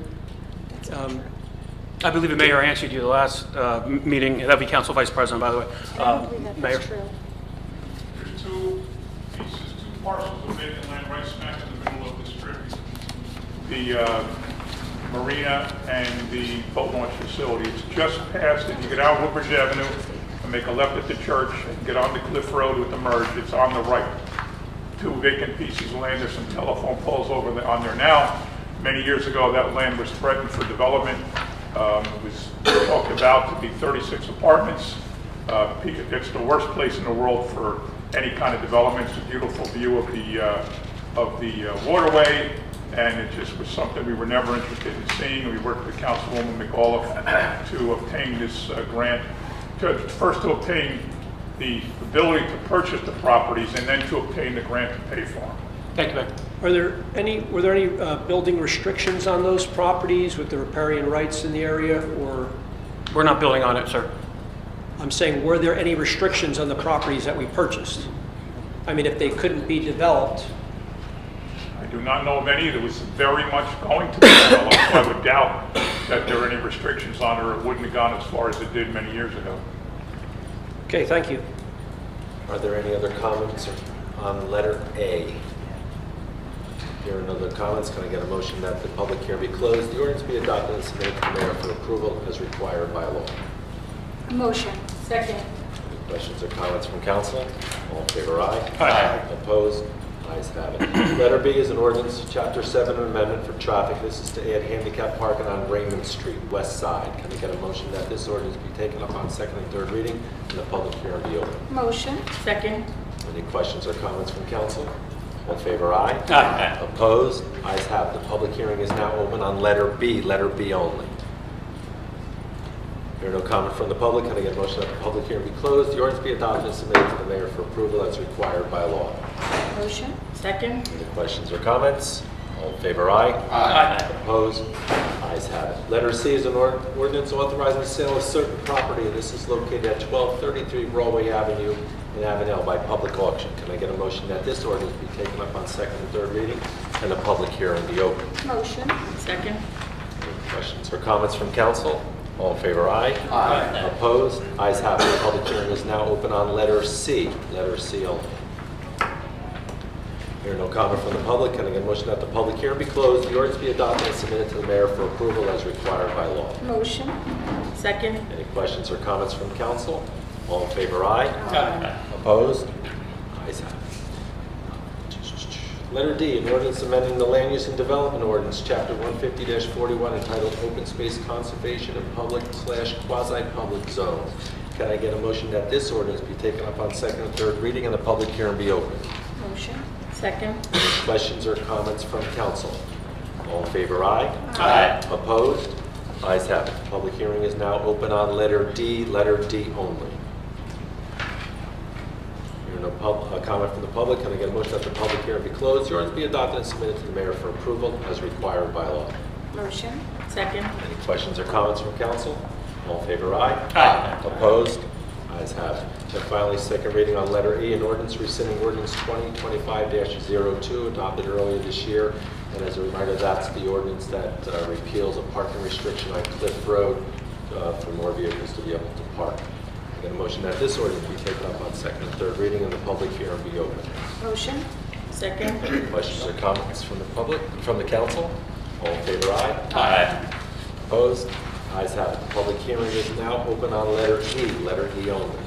Speaker 10: I believe the mayor answered you the last meeting. That'd be Council Vice President, by the way.
Speaker 13: I don't believe that
Speaker 10: Mayor.
Speaker 13: that's true.
Speaker 1: There's 2 pieces, 2 parcels of vacant land right smack in the middle of the strip. The marina and the boat launch facility. It's just past, if you get out Woodbridge Avenue and make a left at the church and get on the Cliff Road with the merge, it's on the right. 2 vacant pieces of land. There's some telephone poles over there, on there now. Many years ago, that land was threatened for development. It was talked about to be 36 apartments. It's the worst place in the world for any kind of development. It's a beautiful view of the waterway, and it just was something we were never interested in seeing. We worked with Councilwoman McAuliffe to obtain this grant, first to obtain the ability to purchase the properties and then to obtain the grant to pay for them.
Speaker 10: Thank you, Mayor.
Speaker 14: Were there any building restrictions on those properties with the riparian rights in the area, or?
Speaker 10: We're not building on it, sir.
Speaker 14: I'm saying, were there any restrictions on the properties that we purchased? I mean, if they couldn't be developed.
Speaker 1: I do not know of any that was very much going to be developed, so I would doubt that there are any restrictions on it, or it wouldn't have gone as far as it did many years ago.
Speaker 14: Okay, thank you.
Speaker 12: Are there any other comments on letter A? Here are no other comments. Can I get a motion that the public hearing be closed, the ordinance be adopted, and submitted to the mayor for approval as required by law?
Speaker 13: Motion.
Speaker 5: Second.
Speaker 12: Any questions or comments from council? All in favor, aye?
Speaker 10: Aye.
Speaker 12: Opposed? Ayes have it. Letter B is an ordinance, Chapter 7, an amendment for traffic. This is to add handicap parking on Raymond Street, west side. Can I get a motion that this ordinance be taken up on second and third reading and the public hearing be open?
Speaker 13: Motion.
Speaker 5: Second.
Speaker 12: Any questions or comments from council? All in favor, aye?
Speaker 10: Aye.
Speaker 12: Opposed? Ayes have it. The public hearing is now open on letter B only. There are no comment from the public. Can I get a motion that the public hearing be closed, the ordinance be adopted, and submitted to the mayor for approval as required by law?
Speaker 13: Motion.
Speaker 5: Second.
Speaker 12: Any questions or comments? All in favor, aye?
Speaker 10: Aye.
Speaker 12: Opposed? Ayes have it. Letter C is an ordinance authorizing the sale of certain property. This is located at 1233 Broadway Avenue in in Avenel by public auction. Can I get a motion that this ordinance be taken up on second and third reading and the public hearing be open?
Speaker 13: Motion.
Speaker 3: Second.
Speaker 12: Any questions or comments from council? All in favor, aye. Aye. Opposed? Ayes have it. The public hearing is now open on letter C only. Hearing no comment from the public, can I get a motion that the public hearing be closed, the ordinance be adopted and submitted to the mayor for approval as required by law?
Speaker 13: Motion.
Speaker 3: Second.
Speaker 12: Any questions or comments from council? All in favor, aye. Aye. Opposed? Ayes have it. Letter D, an ordinance amending the Land Use and Development Ordinance, Chapter 150-41, entitled Open Space Conservation in Public/Quasi-Public Zones. Can I get a motion that this ordinance be taken up on second and third reading and the public hearing be open?
Speaker 13: Motion.
Speaker 3: Second.
Speaker 12: Any questions or comments from council? All in favor, aye.
Speaker 11: Aye.
Speaker 12: Opposed? Ayes have it. The public hearing is now open on letter D only. Hearing no comment from the public, can I get a motion that the public hearing be closed, the ordinance be adopted and submitted to the mayor for approval as required by law?
Speaker 13: Motion.
Speaker 3: Second.
Speaker 12: Any questions or comments from council? All in favor, aye.
Speaker 11: Aye.
Speaker 12: Opposed? Ayes have it. And finally, second reading on letter E, an ordinance rescinding ordinance 2025-02 adopted earlier this year. And as a reminder, that's the ordinance that repeals a parking restriction on Cliff Road for more vehicles to be able to park. I get a motion that this ordinance be taken up on second and third reading and the public hearing be open.
Speaker 13: Motion.
Speaker 3: Second.
Speaker 12: Any questions or comments from the public, from the council? All in favor, aye.
Speaker 11: Aye.
Speaker 12: Opposed? Ayes have it. The public hearing is now open on letter E only.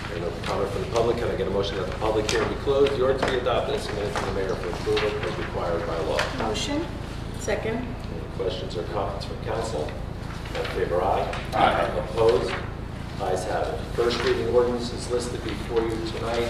Speaker 12: Hearing no comment from the public, can I get a motion that the public hearing be closed, the ordinance be adopted, and submitted to the mayor for approval as required by law?
Speaker 13: Motion.
Speaker 3: Second.
Speaker 12: Any questions or comments from council? All in favor, aye.
Speaker 11: Aye.
Speaker 12: Opposed? Ayes have it. First reading ordinance is listed before you tonight.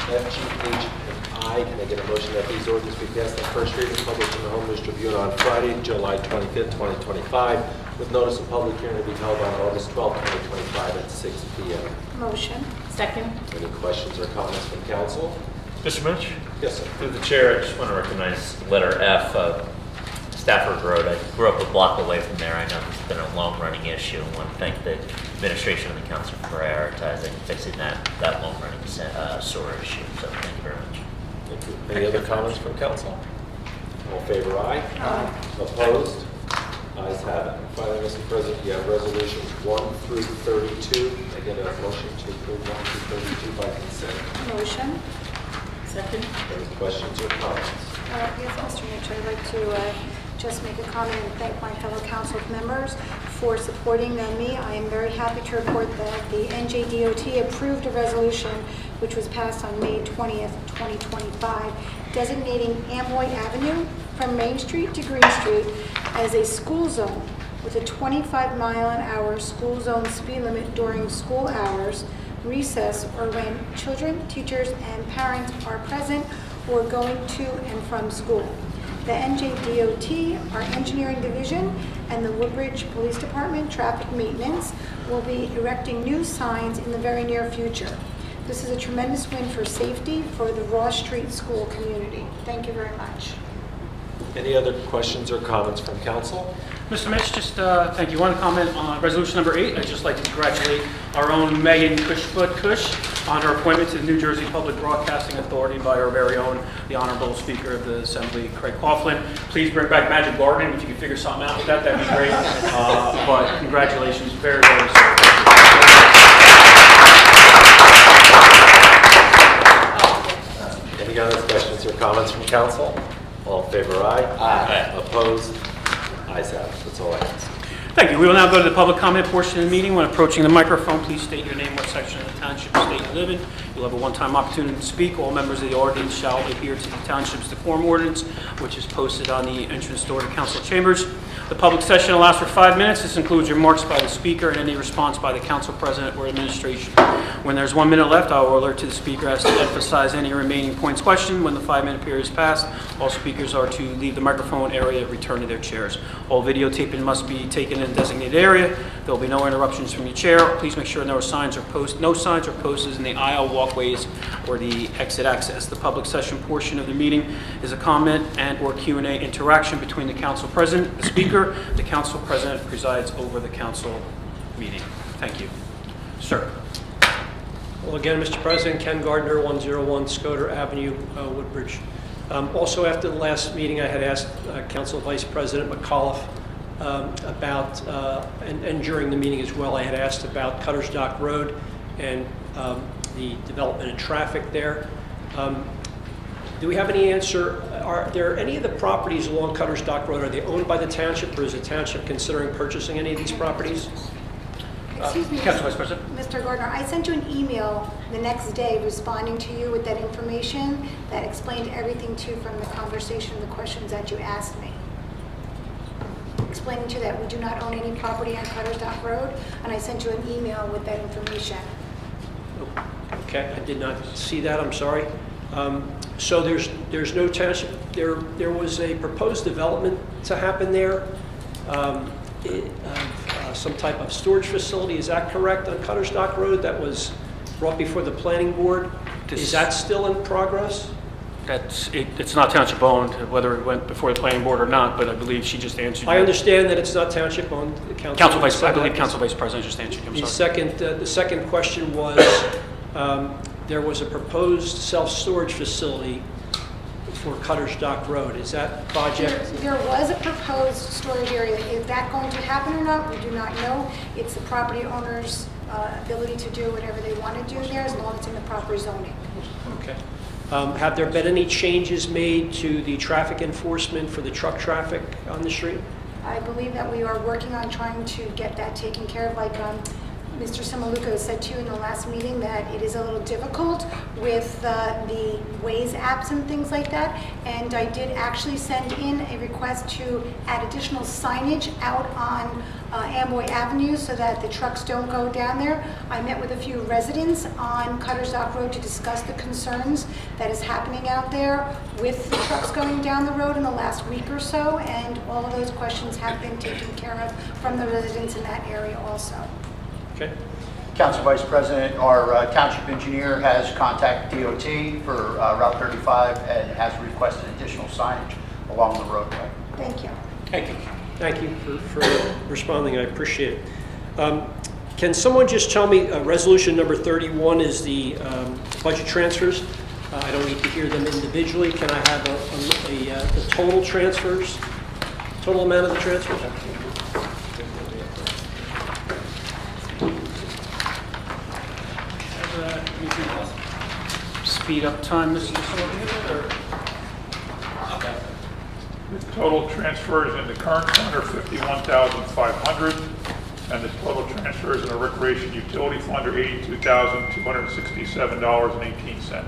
Speaker 12: F, G, H, and I. Can I get a motion that these ordinances be passed on first reading, published in the Home News Tribune on Friday, July 25th, 2025, with notice of public hearing to be held on August 12th, 2025 at 6 p.m.
Speaker 13: Motion.
Speaker 3: Second.
Speaker 12: Any questions or comments from council?
Speaker 11: Mr. Munch?
Speaker 12: Yes, sir.
Speaker 11: Through the chair, I just want to recognize letter F, Stafford Road. I grew up a block away from there. I know it's been a long-running issue. I want to thank the administration and the council for prioritizing fixing that long-running sewer issue. So thank you very much.
Speaker 12: Thank you. Any other comments from council? All in favor, aye. Aye. Opposed? Ayes have it. And finally, Mr. President, you have resolutions 1 through 32. I get a motion to approve 1 through 32 by consent.
Speaker 13: Motion.
Speaker 3: Second.
Speaker 12: Any questions or comments?
Speaker 13: Yes, Mr. Mitchell, I'd like to just make a comment and thank my fellow council members for supporting me. I am very happy to report that the NJDOT approved a resolution which was passed on May 20th, 2025, designating Amboy Avenue from Main Street to Green Street as a school zone with a 25-mile-an-hour school zone speed limit during school hours, recess, or when children, teachers, and parents are present or going to and from school. The NJDOT, our engineering division, and the Woodbridge Police Department traffic maintenance will be erecting new signs in the very near future. This is a tremendous win for safety for the Ross Street School community. Thank you very much.
Speaker 12: Any other questions or comments from council?
Speaker 10: Mr. Mitch, just thank you. One comment on resolution number 8. I'd just like to congratulate our own Megan Cushfoot-Cush on her appointment to the New Jersey Public Broadcasting Authority by our very own, the Honorable Speaker of the Assembly, Craig Coughlin. Please bring back Magic Gardening. If you can figure something out with that, that'd be great. But congratulations, very, very soon.
Speaker 12: Any other questions or comments from council? All in favor, aye.
Speaker 11: Aye.
Speaker 12: Opposed? Ayes have it. That's all I ask.
Speaker 10: Thank you. We will now go to the public comment portion of the meeting. When approaching the microphone, please state your name, what section of the township or state you live in. You'll have a one-time opportunity to speak. All members of the audience shall adhere to the township's decorum ordinance, which is posted on the entrance door to council chambers. The public session allows for 5 minutes. This includes remarks by the speaker and any response by the council president or administration. When there's 1 minute left, I will alert to the speaker as to emphasize any remaining points questioned. When the 5-minute period is passed, all speakers are to leave the microphone area and return to their chairs. All videotaping must be taken in a designated area. There will be no interruptions from your chair. Please make sure no signs or posters in the aisle, walkways, or the exit access. The public session portion of the meeting is a comment and or Q&A interaction between the council president, the speaker. The council president presides over the council meeting. Thank you. Mr. Sir.
Speaker 14: Well, again, Mr. President, Ken Gardner, 101 Scoter Avenue, Woodbridge. Also, after the last meeting, I had asked Council Vice President McAuliffe about, and during the meeting as well, I had asked about Cutter's Dock Road and the development and traffic there. Do we have any answer? Are there any of the properties along Cutter's Dock Road, are they owned by the township, or is the township considering purchasing any of these properties?
Speaker 13: Excuse me,
Speaker 10: Council Vice President.
Speaker 13: Mr. Gardner, I sent you an email the next day responding to you with that information that explained everything to you from the conversation, the questions that you asked me. Explaining to you that we do not own any property on Cutter's Dock Road, and I sent you an email with that information.
Speaker 14: Okay, I did not see that, I'm sorry. So there's no township, there was a proposed development to happen there, some type of storage facility, is that correct, on Cutter's Dock Road that was brought before the planning board? Is that still in progress?
Speaker 10: It's not township owned, whether it went before the planning board or not, but I believe she just answered.
Speaker 14: I understand that it's not township owned.
Speaker 10: Council Vice, I believe Council Vice President just answered. I'm sorry.
Speaker 14: The second question was, there was a proposed self-storage facility for Cutter's Dock Road. Is that project?
Speaker 13: There was a proposed storage area. Is that going to happen or not? We do not know. It's the property owner's ability to do whatever they want to do there as long as it's in the proper zoning.
Speaker 14: Okay. Have there been any changes made to the traffic enforcement for the truck traffic on the street?
Speaker 13: I believe that we are working on trying to get that taken care of, like Mr. Samaluka said to you in the last meeting, that it is a little difficult with the Waze apps and things like that. And I did actually send in a request to add additional signage out on Amboy Avenue so that the trucks don't go down there. I met with a few residents on Cutter's Dock Road to discuss the concerns that is happening out there with the trucks going down the road in the last week or so. And all of those questions have been taken care of from the residents in that area also.
Speaker 14: Okay.
Speaker 15: Council Vice President, our township engineer has contacted DOT for Route 35 and has requested additional signage along the roadway.
Speaker 13: Thank you.
Speaker 14: Thank you. Thank you for responding. I appreciate it. Can someone just tell me, resolution number 31 is the budget transfers. I don't need to hear them individually. Can I have the total transfers, total amount of the transfers?
Speaker 10: Speed up time, Mr. Sullivan.
Speaker 1: The total transfers in the current fund are $51,500, and the total transfers in the recreation utility fund are $82,267.18.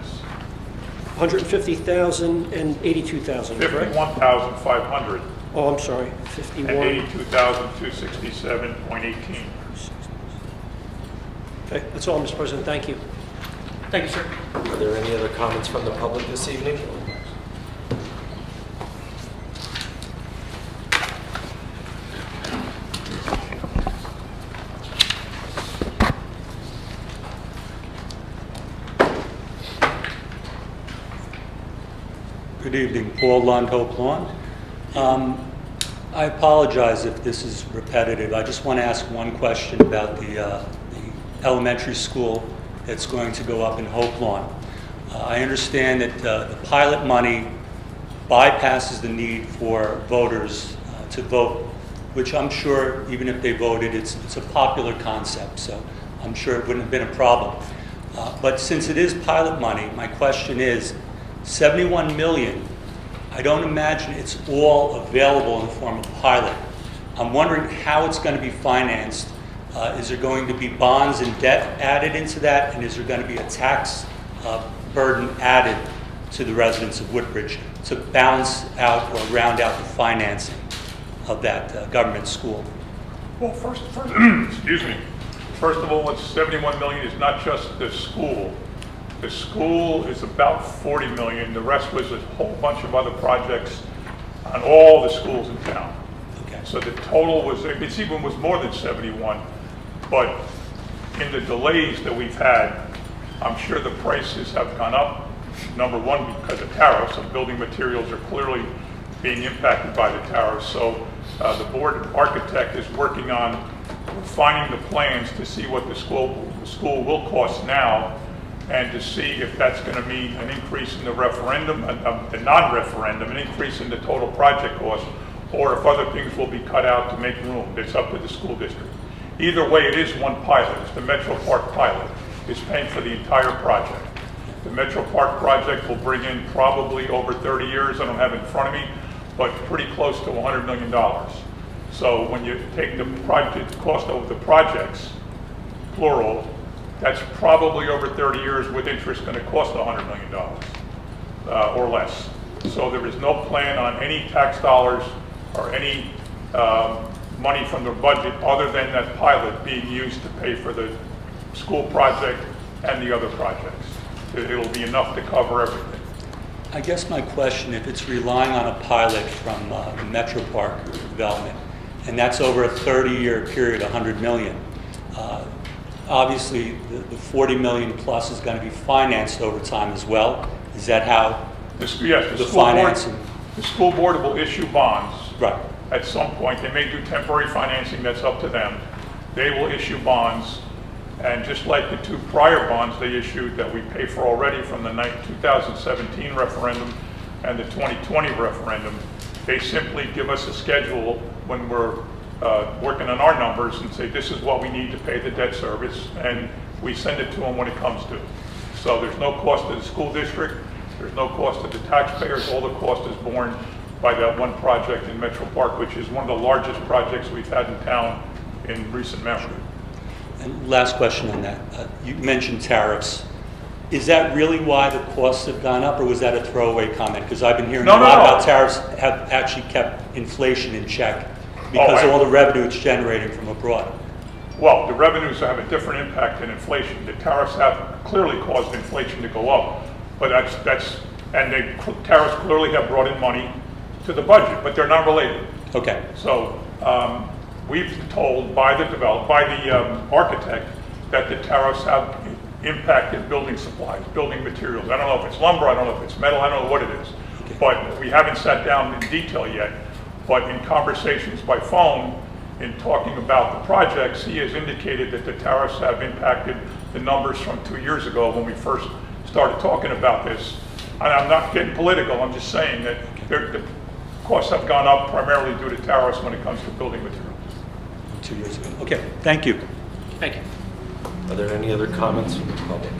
Speaker 14: 150,000 and 82,000, correct?
Speaker 1: 51,500.
Speaker 14: Oh, I'm sorry, 51.
Speaker 1: And 82,267.18.
Speaker 14: Okay, that's all, Mr. President. Thank you.
Speaker 10: Thank you, sir.
Speaker 12: Are there any other comments from the public this evening?
Speaker 16: Good evening, Paul Lund, Hope Lawn. I apologize if this is repetitive. I just want to ask one question about the elementary school that's going to go up in Hope Lawn. I understand that the pilot money bypasses the need for voters to vote, which I'm sure, even if they voted, it's a popular concept, so I'm sure it wouldn't have been a problem. But since it is pilot money, my question is, 71 million, I don't imagine it's all available in the form of pilot. I'm wondering how it's going to be financed. Is there going to be bonds and debt added into that? And is there going to be a tax burden added to the residents of Woodbridge to balance out or round out the financing of that government school?
Speaker 1: Well, first, excuse me. First of all, it's 71 million is not just the school. The school is about 40 million. The rest was a whole bunch of other projects on all the schools in town.
Speaker 16: Okay.
Speaker 1: So the total was, it even was more than 71. But in the delays that we've had, I'm sure the prices have gone up. Number one, because of tariffs, and building materials are clearly being impacted by the tariffs. So the board architect is working on refining the plans to see what the school the school will cost now, and to see if that's going to mean an increase in the referendum, the non-referendum, an increase in the total project cost, or if other things will be cut out to make room. It's up to the school district. Either way, it is one pilot. It's the Metro Park pilot. It's paying for the entire project. The Metro Park project will bring in probably over 30 years, I don't have it in front of me, but pretty close to $100 million. So when you take the project cost of the projects, plural, that's probably over 30 years with interest going to cost $100 million or less. So there is no plan on any tax dollars or any money from the budget other than that pilot being used to pay for the school project and the other projects. It'll be enough to cover everything.
Speaker 16: I guess my question, if it's relying on a pilot from the Metro Park development, and that's over a 30-year period, $100 million, obviously the 40 million plus is going to be financed over time as well. Is that how the financing?
Speaker 1: The school board will issue bonds.
Speaker 16: Right.
Speaker 1: At some point, they may do temporary financing, that's up to them. They will issue bonds, and just like the two prior bonds they issued that we pay for already from the 2017 referendum and the 2020 referendum, they simply give us a schedule when we're working on our numbers and say this is what we need to pay the debt service, and we send it to them when it comes due. So there's no cost to the school district, there's no cost to the taxpayers, all the cost is borne by that one project in Metro Park, which is one of the largest projects we've had in town in recent memory.
Speaker 16: And last question on that. You mentioned tariffs. Is that really why the costs have gone up, or was that a throwaway comment? Because I've been hearing a lot about tariffs have actually kept inflation in check because of all the revenue it's generating from abroad.
Speaker 1: Well, the revenues have a different impact than inflation. The tariffs have clearly caused inflation to go up, but tariffs clearly have brought in money to the budget, but they're not related.
Speaker 16: Okay.
Speaker 1: So we've told by the architect that the tariffs have impacted building supplies, building materials. I don't know if it's lumber, I don't know if it's metal, I don't know what it is. Okay. But we haven't sat down in detail yet. But in conversations by phone, in talking about the projects, he has indicated that the tariffs have impacted the numbers from 2 years ago when we first started talking about this. And I'm not getting political, I'm just saying that the costs have gone up primarily due to tariffs when it comes to building materials.
Speaker 16: 2 years ago. Okay, thank you.
Speaker 10: Thank you.
Speaker 12: Are there any other comments from the public?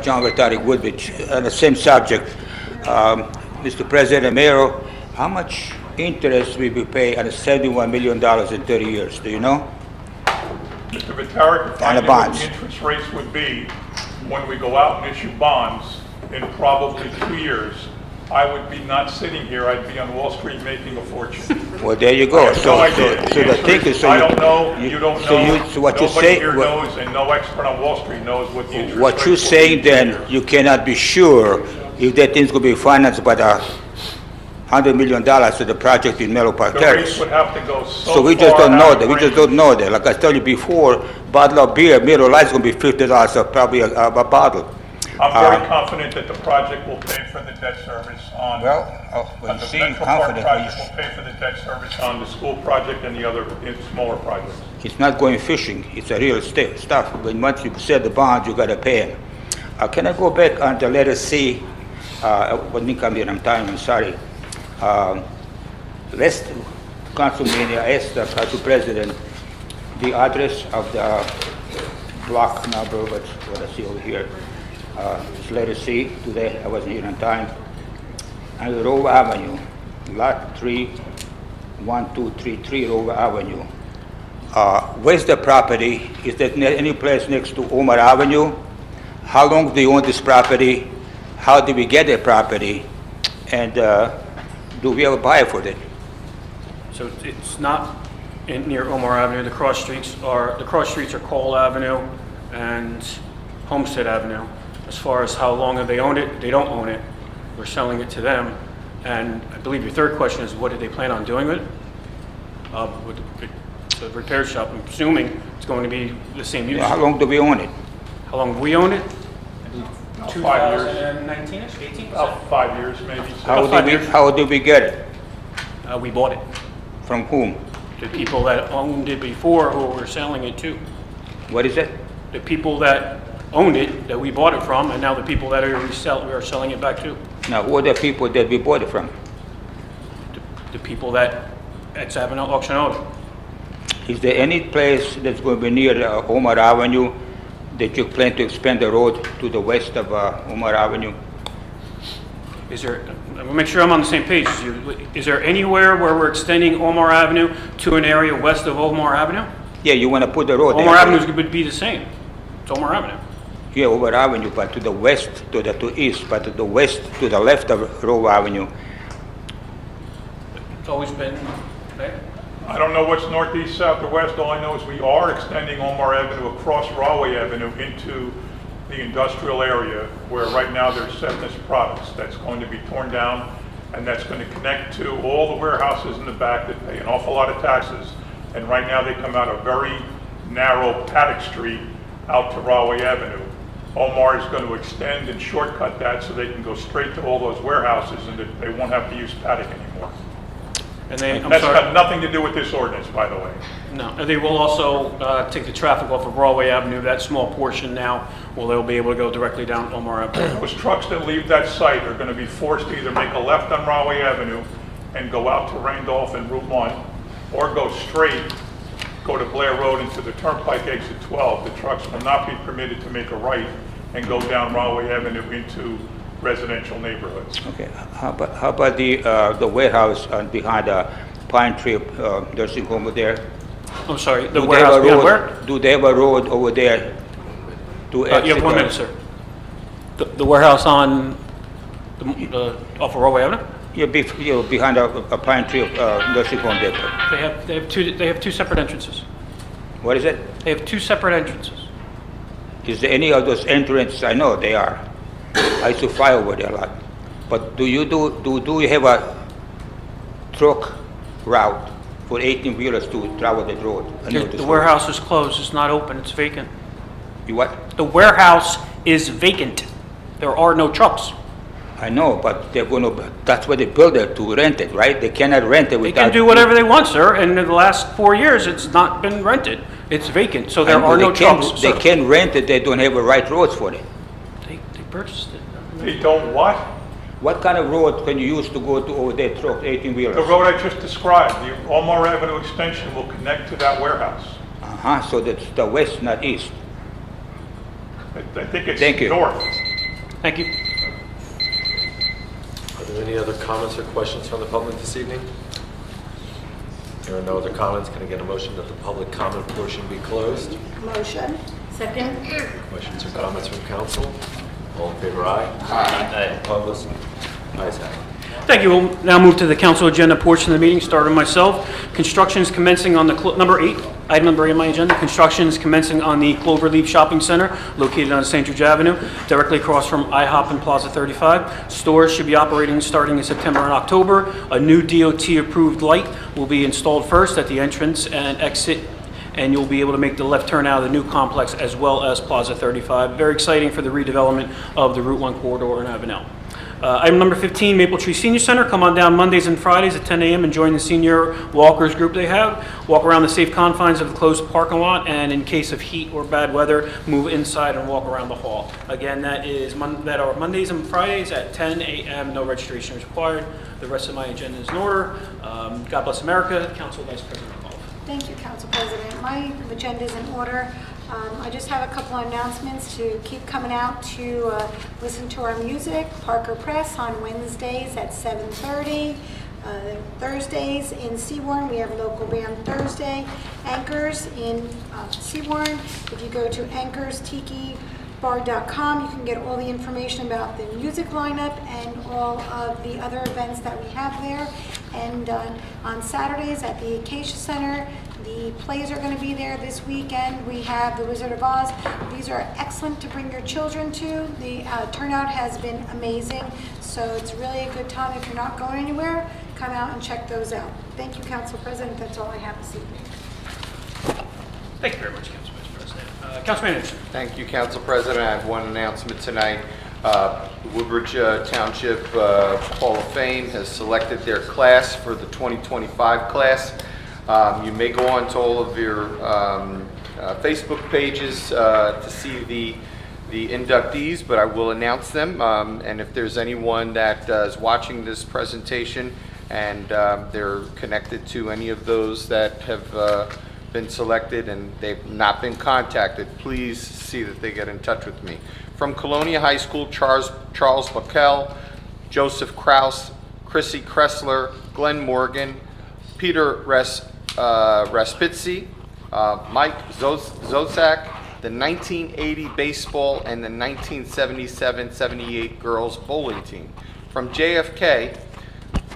Speaker 17: John Vertari, Woodbridge, on the same subject. Mr. President, Mayor, how much interest will be paid on the $71 million in 30 years? Do you know?
Speaker 1: Mr. Vitaric, if I knew what the interest rates would be when we go out and issue bonds in probably 2 years, I would be not sitting here. I'd be on Wall Street making a fortune.
Speaker 17: Well, there you go.
Speaker 1: So the thing is, I don't know, you don't know,
Speaker 17: so what
Speaker 1: nobody
Speaker 17: you say,
Speaker 1: here knows, and no expert on Wall Street knows what the interest
Speaker 17: what
Speaker 1: rates
Speaker 17: you're
Speaker 1: will
Speaker 17: saying
Speaker 1: be.
Speaker 17: then, you cannot be sure if that thing's going to be financed by the $100 million of the project in Mellow Park
Speaker 1: The
Speaker 17: Terrace.
Speaker 1: rates would have to go
Speaker 17: So we just don't know that. We just don't know that. Like I told you before, bottle of beer, Miller Lite's going to be $50 probably a bottle.
Speaker 1: I'm very confident that the project will pay for the debt service on.
Speaker 17: Well,
Speaker 1: the Metro Park project will pay for the debt service on the school project and the other smaller projects.
Speaker 17: It's not going fishing. It's a real stuff. When once you set the bond, you got to pay it. Can I go back on the letter C? When me come here, I'm sorry. Last council meeting, I asked the council president the address of the block number, what I see over here. It's letter C. Today I wasn't here on time. On Rover Avenue, lot 31233 Rover Avenue. Where's the property? Is that any place next to Omar Avenue? How long do you own this property? How did we get the property? And do we ever buy for it?
Speaker 10: So it's not near Omar Avenue. The cross streets are Cole Avenue and Homestead Avenue. As far as how long have they owned it, they don't own it. We're selling it to them. And I believe your third question is, what did they plan on doing with it? It's a repair shop. I'm assuming it's going to be the same use.
Speaker 17: How long do we own it?
Speaker 10: How long have we owned it?
Speaker 1: 5 years.
Speaker 10: 2019-ish, 18?
Speaker 1: About 5 years, maybe.
Speaker 17: How did we get it?
Speaker 10: We bought it.
Speaker 17: From whom?
Speaker 10: The people that owned it before who were selling it to.
Speaker 17: What is it?
Speaker 10: The people that owned it, that we bought it from, and now the people that we are selling it back to.
Speaker 17: Now, who are the people that we bought it from?
Speaker 10: The people that it's having an auction owed.
Speaker 17: Is there any place that's going to be near Omar Avenue that you plan to expand the road to the west of Omar Avenue?
Speaker 10: Is there, let me make sure I'm on the same page as you. Is there anywhere where we're extending Omar Avenue to an area west of Omar Avenue?
Speaker 17: Yeah, you want to put the road
Speaker 10: Omar
Speaker 17: there.
Speaker 10: Avenue would be the same. It's Omar Avenue.
Speaker 17: Yeah, Omar Avenue, but to the west, to east, but to the west, to the left of Rowe Avenue.
Speaker 10: It's always been there.
Speaker 1: I don't know what's northeast, south, or west. All I know is we are extending Omar Avenue across Rahway Avenue into the industrial area where right now there's Sevness Products. That's going to be torn down, and that's going to connect to all the warehouses in the back that pay an awful lot of taxes. And right now they come out a very narrow Paddock Street out to Rahway Avenue. Omar is going to extend and shortcut that so they can go straight to all those warehouses and that they won't have to use Paddock anymore.
Speaker 10: And
Speaker 1: That's got nothing to do with this ordinance, by the way.
Speaker 10: No, and they will also take the traffic off of Broadway Avenue, that small portion now, well, they'll be able to go directly down Omar Avenue.
Speaker 1: Those trucks that leave that site are going to be forced to either make a left on Rahway Avenue and go out to Randolph and Route 1, or go straight, go to Blair Road into the Turnpike exit 12. The trucks will not be permitted to make a right and go down Rahway Avenue into residential neighborhoods.
Speaker 17: Okay, how about the warehouse behind Pine Tree nursing home over there?
Speaker 10: I'm sorry, the warehouse behind where?
Speaker 17: Do they have a road over there to exit?
Speaker 10: You have 1 minute, sir. The warehouse on off of Broadway Avenue?
Speaker 17: Yeah, behind a Pine Tree nursing home there.
Speaker 10: They have two separate entrances.
Speaker 17: What is it?
Speaker 10: They have two separate entrances.
Speaker 17: Is there any of those entrances? I know they are. I used to fly over there a lot. But do you have a truck route for 18-wheelers to travel that road?
Speaker 10: The warehouse is closed. It's not open. It's vacant.
Speaker 17: You what?
Speaker 10: The warehouse is vacant. There are no trucks.
Speaker 17: I know, but they're going to. That's why they built it, to rent it, right? They cannot rent it without.
Speaker 10: They can do whatever they want, sir. And in the last 4 years, it's not been rented. It's vacant, so there are no trucks.
Speaker 17: They can rent it. They don't have a right roads for it.
Speaker 10: They purchased it.
Speaker 1: They don't what?
Speaker 17: What kind of road can you use to go to over there, truck 18-wheelers?
Speaker 1: The road I just described, the Omar Avenue extension will connect to that warehouse.
Speaker 17: So that's the west, not east.
Speaker 1: I think it's north.
Speaker 10: Thank you.
Speaker 12: Are there any other comments or questions from the public this evening? There are no other comments. Can I get a motion that the public comment portion be closed?
Speaker 7: Motion.
Speaker 5: Second.
Speaker 12: Questions or comments from council? All in favor, aye?
Speaker 11: Aye.
Speaker 12: Opposed? Ayes have it.
Speaker 10: Thank you. We'll now move to the council agenda portion of the meeting, starting myself. Construction is commencing on the, number 8, item number 8 on my agenda. Construction is commencing on the Cloverleaf Shopping Center, located on St. George Avenue, directly across from IHOP and Plaza 35. Stores should be operating starting in September and October. A new DOT-approved light will be installed first at the entrance and exit, and you'll be able to make the left turn out of the new complex as well as Plaza 35. Very exciting for the redevelopment of the Route 1 corridor in Avenel. Item number 15, Maple Tree Senior Center. Come on down Mondays and Fridays at 10 a.m. and join the senior walkers group they have. Walk around the safe confines of the closed parking lot, and in case of heat or bad weather, move inside and walk around the hall. Again, that are Mondays and Fridays at 10 a.m. No registration is required. The rest of my agenda is in order. God bless America. Council Vice President McAuliffe.
Speaker 13: Thank you, Council President. My agenda is in order. I just have a couple of announcements to keep coming out to listen to our music. Parker Press on Wednesdays at 7:30. Thursdays in Seabourn, we have local band Thursday. Anchors in Seabourn. If you go to anchorstikibar.com, you can get all the information about the music lineup and all of the other events that we have there. And on Saturdays at the Acacia Center, the plays are going to be there this weekend. We have The Wizard of Oz. These are excellent to bring your children to. The turnout has been amazing, so it's really a good time. If you're not going anywhere, come out and check those out. Thank you, Council President. That's all I have this evening.
Speaker 10: Thank you very much, Council Vice President. Councilman Anderson.
Speaker 18: Thank you, Council President. I have one announcement tonight. Woodbridge Township Hall of Fame has selected their class for the 2025 class. You may go on to all of your Facebook pages to see the inductees, but I will announce them. And if there's anyone that is watching this presentation and they're connected to any of those that have been selected and they've not been contacted, please see that they get in touch with me. From Colonia High School, Charles Backel, Joseph Kraus, Chrissy Kressler, Glenn Morgan, Peter Raspitzi, Mike Zozak, the 1980 baseball and the 1977-78 girls bowling team. From JFK,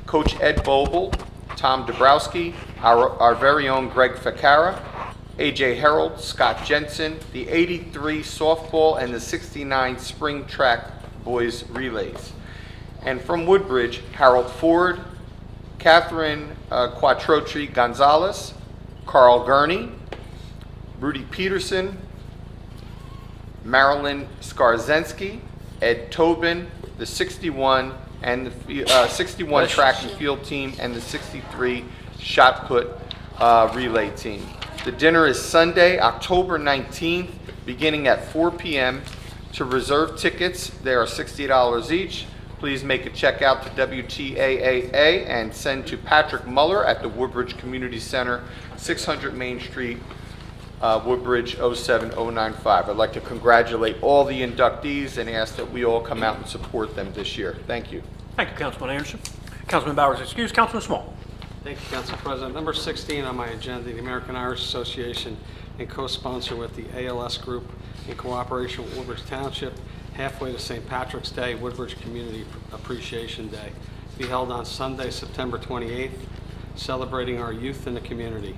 Speaker 18: Coach Ed Boble, Tom Dabrowski, our very own Greg Ficara, AJ Herold, Scott Jensen, the 83 softball and the 69 spring track boys relays. And from Woodbridge, Harold Ford, Catherine Quattrocci Gonzalez, Carl Gurney, Rudy Peterson, Marilyn Skarzensky, Ed Tobin, the 61 and the 61 track and field team, and the 63 shot put relay team. The dinner is Sunday, October 19th, beginning at 4 p.m. To reserve tickets, they are $60 each. Please make a check out to WTAAA and send to Patrick Muller at the Woodbridge Community Center, 600 Main Street, Woodbridge 07095. I'd like to congratulate all the inductees and ask that we all come out and support them this year. Thank you.
Speaker 10: Thank you, Councilman Anderson. Councilman Bowers excused. Councilman Small.
Speaker 19: Thank you, Council President. Number 16 on my agenda, the American Irish Association, in co-sponsor with the ALS Group in cooperation with Woodbridge Township, halfway to St. Patrick's Day, Woodbridge Community Appreciation Day, to be held on Sunday, September 28th, celebrating our youth in the community.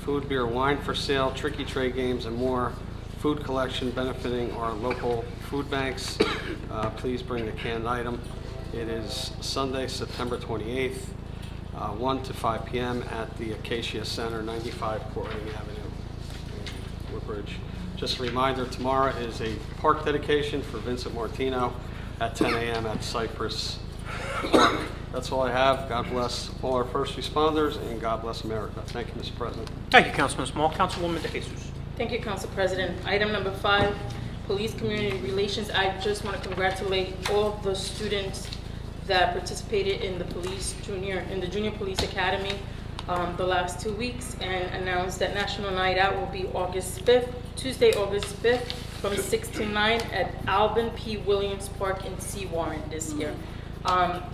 Speaker 19: Food, beer, wine for sale, tricky trade games, and more. Food collection benefiting our local food banks. Please bring a canned item. It is Sunday, September 28th, 1 to 5 p.m. at the Acacia Center, 95 Portland Avenue, Woodbridge. Just a reminder, tomorrow is a park dedication for Vincent Martino at 10 a.m. at Cypress Park. That's all I have. God bless all our first responders, and God bless America. Thank you, Mr. President.
Speaker 10: Thank you, Councilman Small. Councilwoman De Jesus.
Speaker 3: Thank you, Council President. Item number 5, Police Community Relations. I just want to congratulate all the students that participated in the Junior Police Academy the last 2 weeks, and announce that National Night Out will be Tuesday, August 5th, from 6 to 9 at Alvin P. Williams Park in Seawarren this year.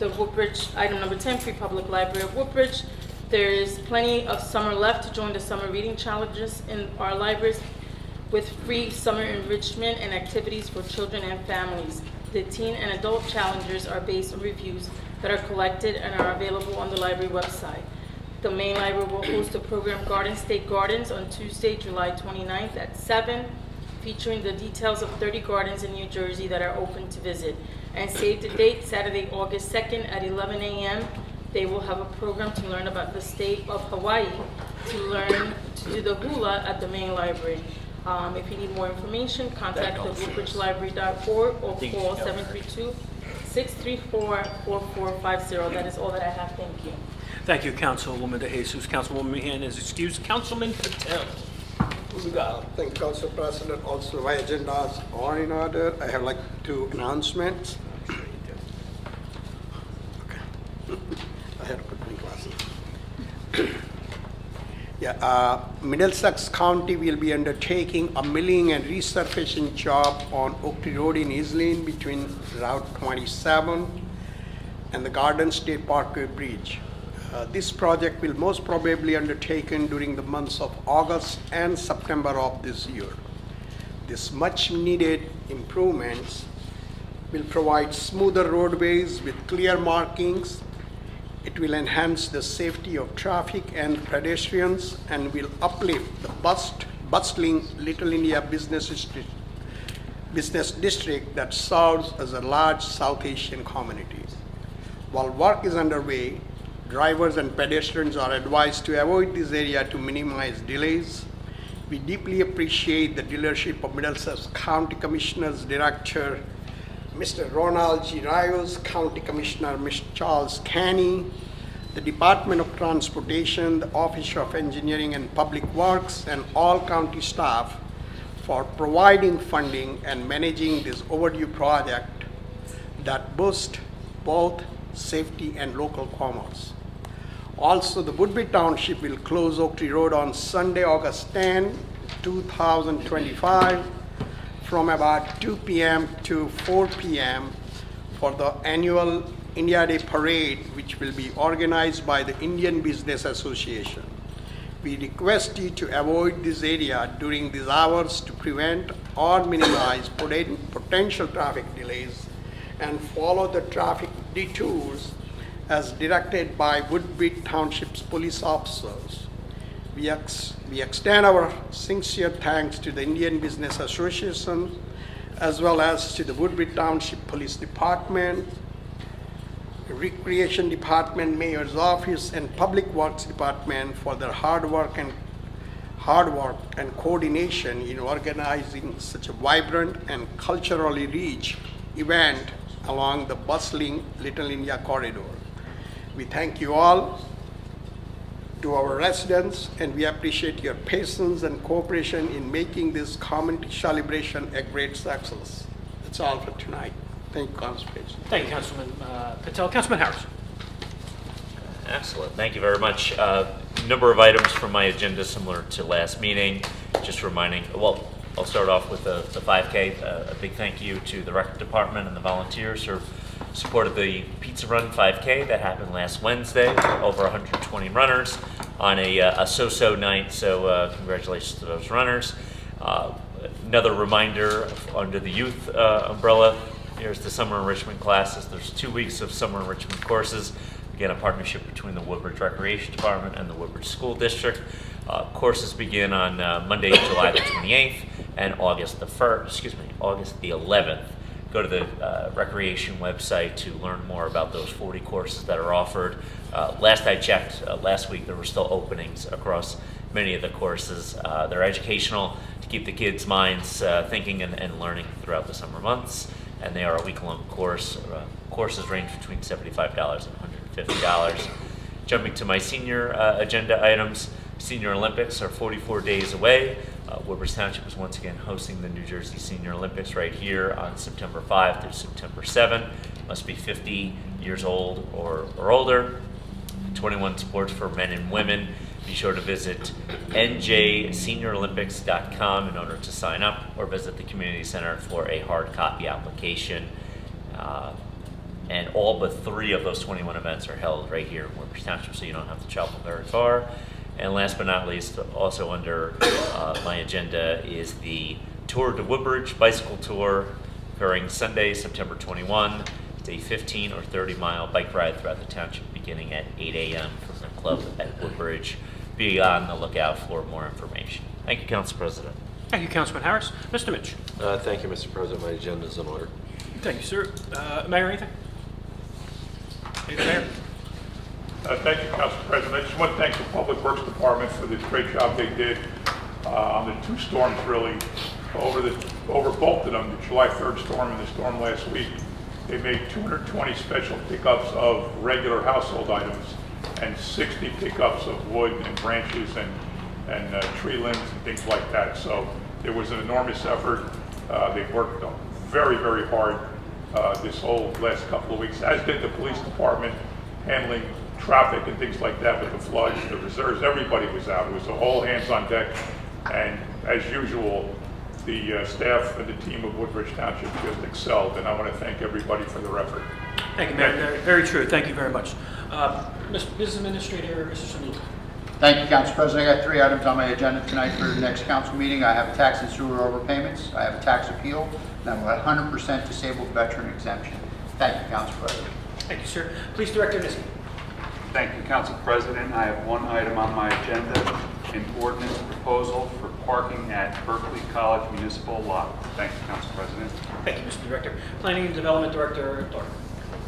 Speaker 3: The Woodbridge, item number 10, Free Public Library of Woodbridge. There is plenty of summer left to join the summer reading challenges in our libraries with free summer enrichment and activities for children and families. The teen and adult challenges are based on reviews that are collected and are available on the library website. The main library will host the program Garden State Gardens on Tuesday, July 29th at 7, featuring the details of 30 gardens in New Jersey that are open to visit. And save the date, Saturday, August 2nd at 11 a.m. They will have a program to learn about the state of Hawaii, to do the hula at the main library. If you need more information, contact the woodbridgelibrary.org or call 732-634-4450. That is all that I have. Thank you.
Speaker 10: Thank you, Councilwoman De Jesus. Councilwoman Meehan is excused. Councilman Patel.
Speaker 20: Thank you, Council President. Also, my agendas are in order. I have like 2 announcements. Okay. I had to put my glasses. Middlesex County will be undertaking a milling and resurfacing job on Oak Tree Road in Islin between Route 27 and the Garden State Parkway Bridge. This project will most probably undertaken during the months of August and September of this year. This much needed improvements will provide smoother roadways with clear markings. It will enhance the safety of traffic and pedestrians and will uplift the bustling Little India business district that serves as a large South Asian community. While work is underway, drivers and pedestrians are advised to avoid this area to minimize delays. We deeply appreciate the leadership of Middlesex County Commissioner's Director Mr. Ronald G. Rios, County Commissioner Mr. Charles Canny, the Department of Transportation, the Office of Engineering and Public Works, and all county staff for providing funding and managing this overdue project that boosts both safety and local commerce. Also, the Woodbridge Township will close Oak Tree Road on Sunday, August 10, 2025, from about 2 p.m. to 4 p.m. for the annual India Day Parade, which will be organized by the Indian Business Association. We request you to avoid this area during these hours to prevent or minimize potential traffic delays and follow the traffic detours as directed by Woodbridge Township's police officers. We extend our sincere thanks to the Indian Business Association as well as to the Woodbridge Township Police Department, Recreation Department, Mayor's Office, and Public Works Department for their hard work and coordination in organizing such a vibrant and culturally rich event along the bustling Little India corridor. We thank you all, to our residents, and we appreciate your patience and cooperation in making this community celebration a great success. That's all for tonight. Thank you, Council President.
Speaker 10: Thank you, Councilman Patel. Councilman Harris.
Speaker 11: Excellent. Thank you very much. Number of items from my agenda similar to last meeting. Just reminding, well, I'll start off with the 5K. A big thank you to the Rec Department and the volunteers who supported the Pizza Run 5K that happened last Wednesday. Over 120 runners on a so-so night, so congratulations to those runners. Another reminder under the youth umbrella, here's the summer enrichment classes. There's 2 weeks of summer enrichment courses. Again, a partnership between the Woodbridge Recreation Department and the Woodbridge School District. Courses begin on Monday, July the 28th and August the 11th. Go to the Recreation website to learn more about those 40 courses that are offered. Last I checked, last week, there were still openings across many of the courses. They're educational to keep the kids' minds thinking and learning throughout the summer months. And they are a week-long course. Courses range between $75 and $150. Jumping to my senior agenda items, Senior Olympics are 44 days away. Woodbridge Township is once again hosting the New Jersey Senior Olympics right here on September 5 through September 7. Must be 50 years old or older. 21 sports for men and women. Be sure to visit njseniorolympics.com in order to sign up, or visit the community center for a hard copy application. And all but 3 of those 21 events are held right here in Woodbridge Township, so you don't have to travel very far. And last but not least, also under my agenda is the Tour de Woodbridge bicycle tour occurring Sunday, September 21. It's a 15 or 30 mile bike ride throughout the township beginning at 8 a.m. from the club at Woodbridge. Be on the lookout for more information. Thank you, Council President.
Speaker 10: Thank you, Councilman Harris. Mr. Mitch.
Speaker 12: Thank you, Mr. President. My agenda is in order.
Speaker 10: Thank you, sir. Mayor, anything? Mayor?
Speaker 1: Thank you, Council President. I just want to thank the Public Works Department for the great job they did on the 2 storms, really, over both of them, the July 3rd storm and the storm last week. They made 220 special pickups of regular household items and 60 pickups of wood and branches and tree limbs and things like that. So it was an enormous effort. They worked very, very hard this whole last couple of weeks, as did the police department, handling traffic and things like that with the floods, the reserves. Everybody was out. It was a whole hands on deck. And as usual, the staff and the team of Woodbridge Township just excelled, and I want to thank everybody for their effort.
Speaker 10: Thank you, Mayor. Very true. Thank you very much. Business Administrator, Mr. Samuel.
Speaker 15: Thank you, Council President. I got 3 items on my agenda tonight for the next council meeting. I have tax and sewer overpayments, I have a tax appeal, and I have a 100% disabled veteran exemption. Thank you, Council President.
Speaker 10: Thank you, sir. Police Director Nissen.
Speaker 21: Thank you, Council President. I have 1 item on my agenda, an ordinance proposal for parking at Berkeley College Municipal Lot. Thank you, Council President.
Speaker 10: Thank you, Mr. Director. Planning and Development Director Thorpe.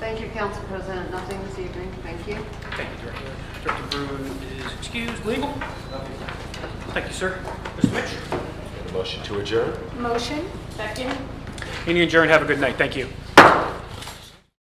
Speaker 22: Thank you, Council President. Nothing this evening. Thank you.
Speaker 10: Thank you, Director. Director Brew is excused. Legal? Thank you, sir. Mr. Mitch?
Speaker 12: Motion to adjourn?
Speaker 6: Motion. Second.
Speaker 10: Meeting adjourned. Have a good night. Thank you.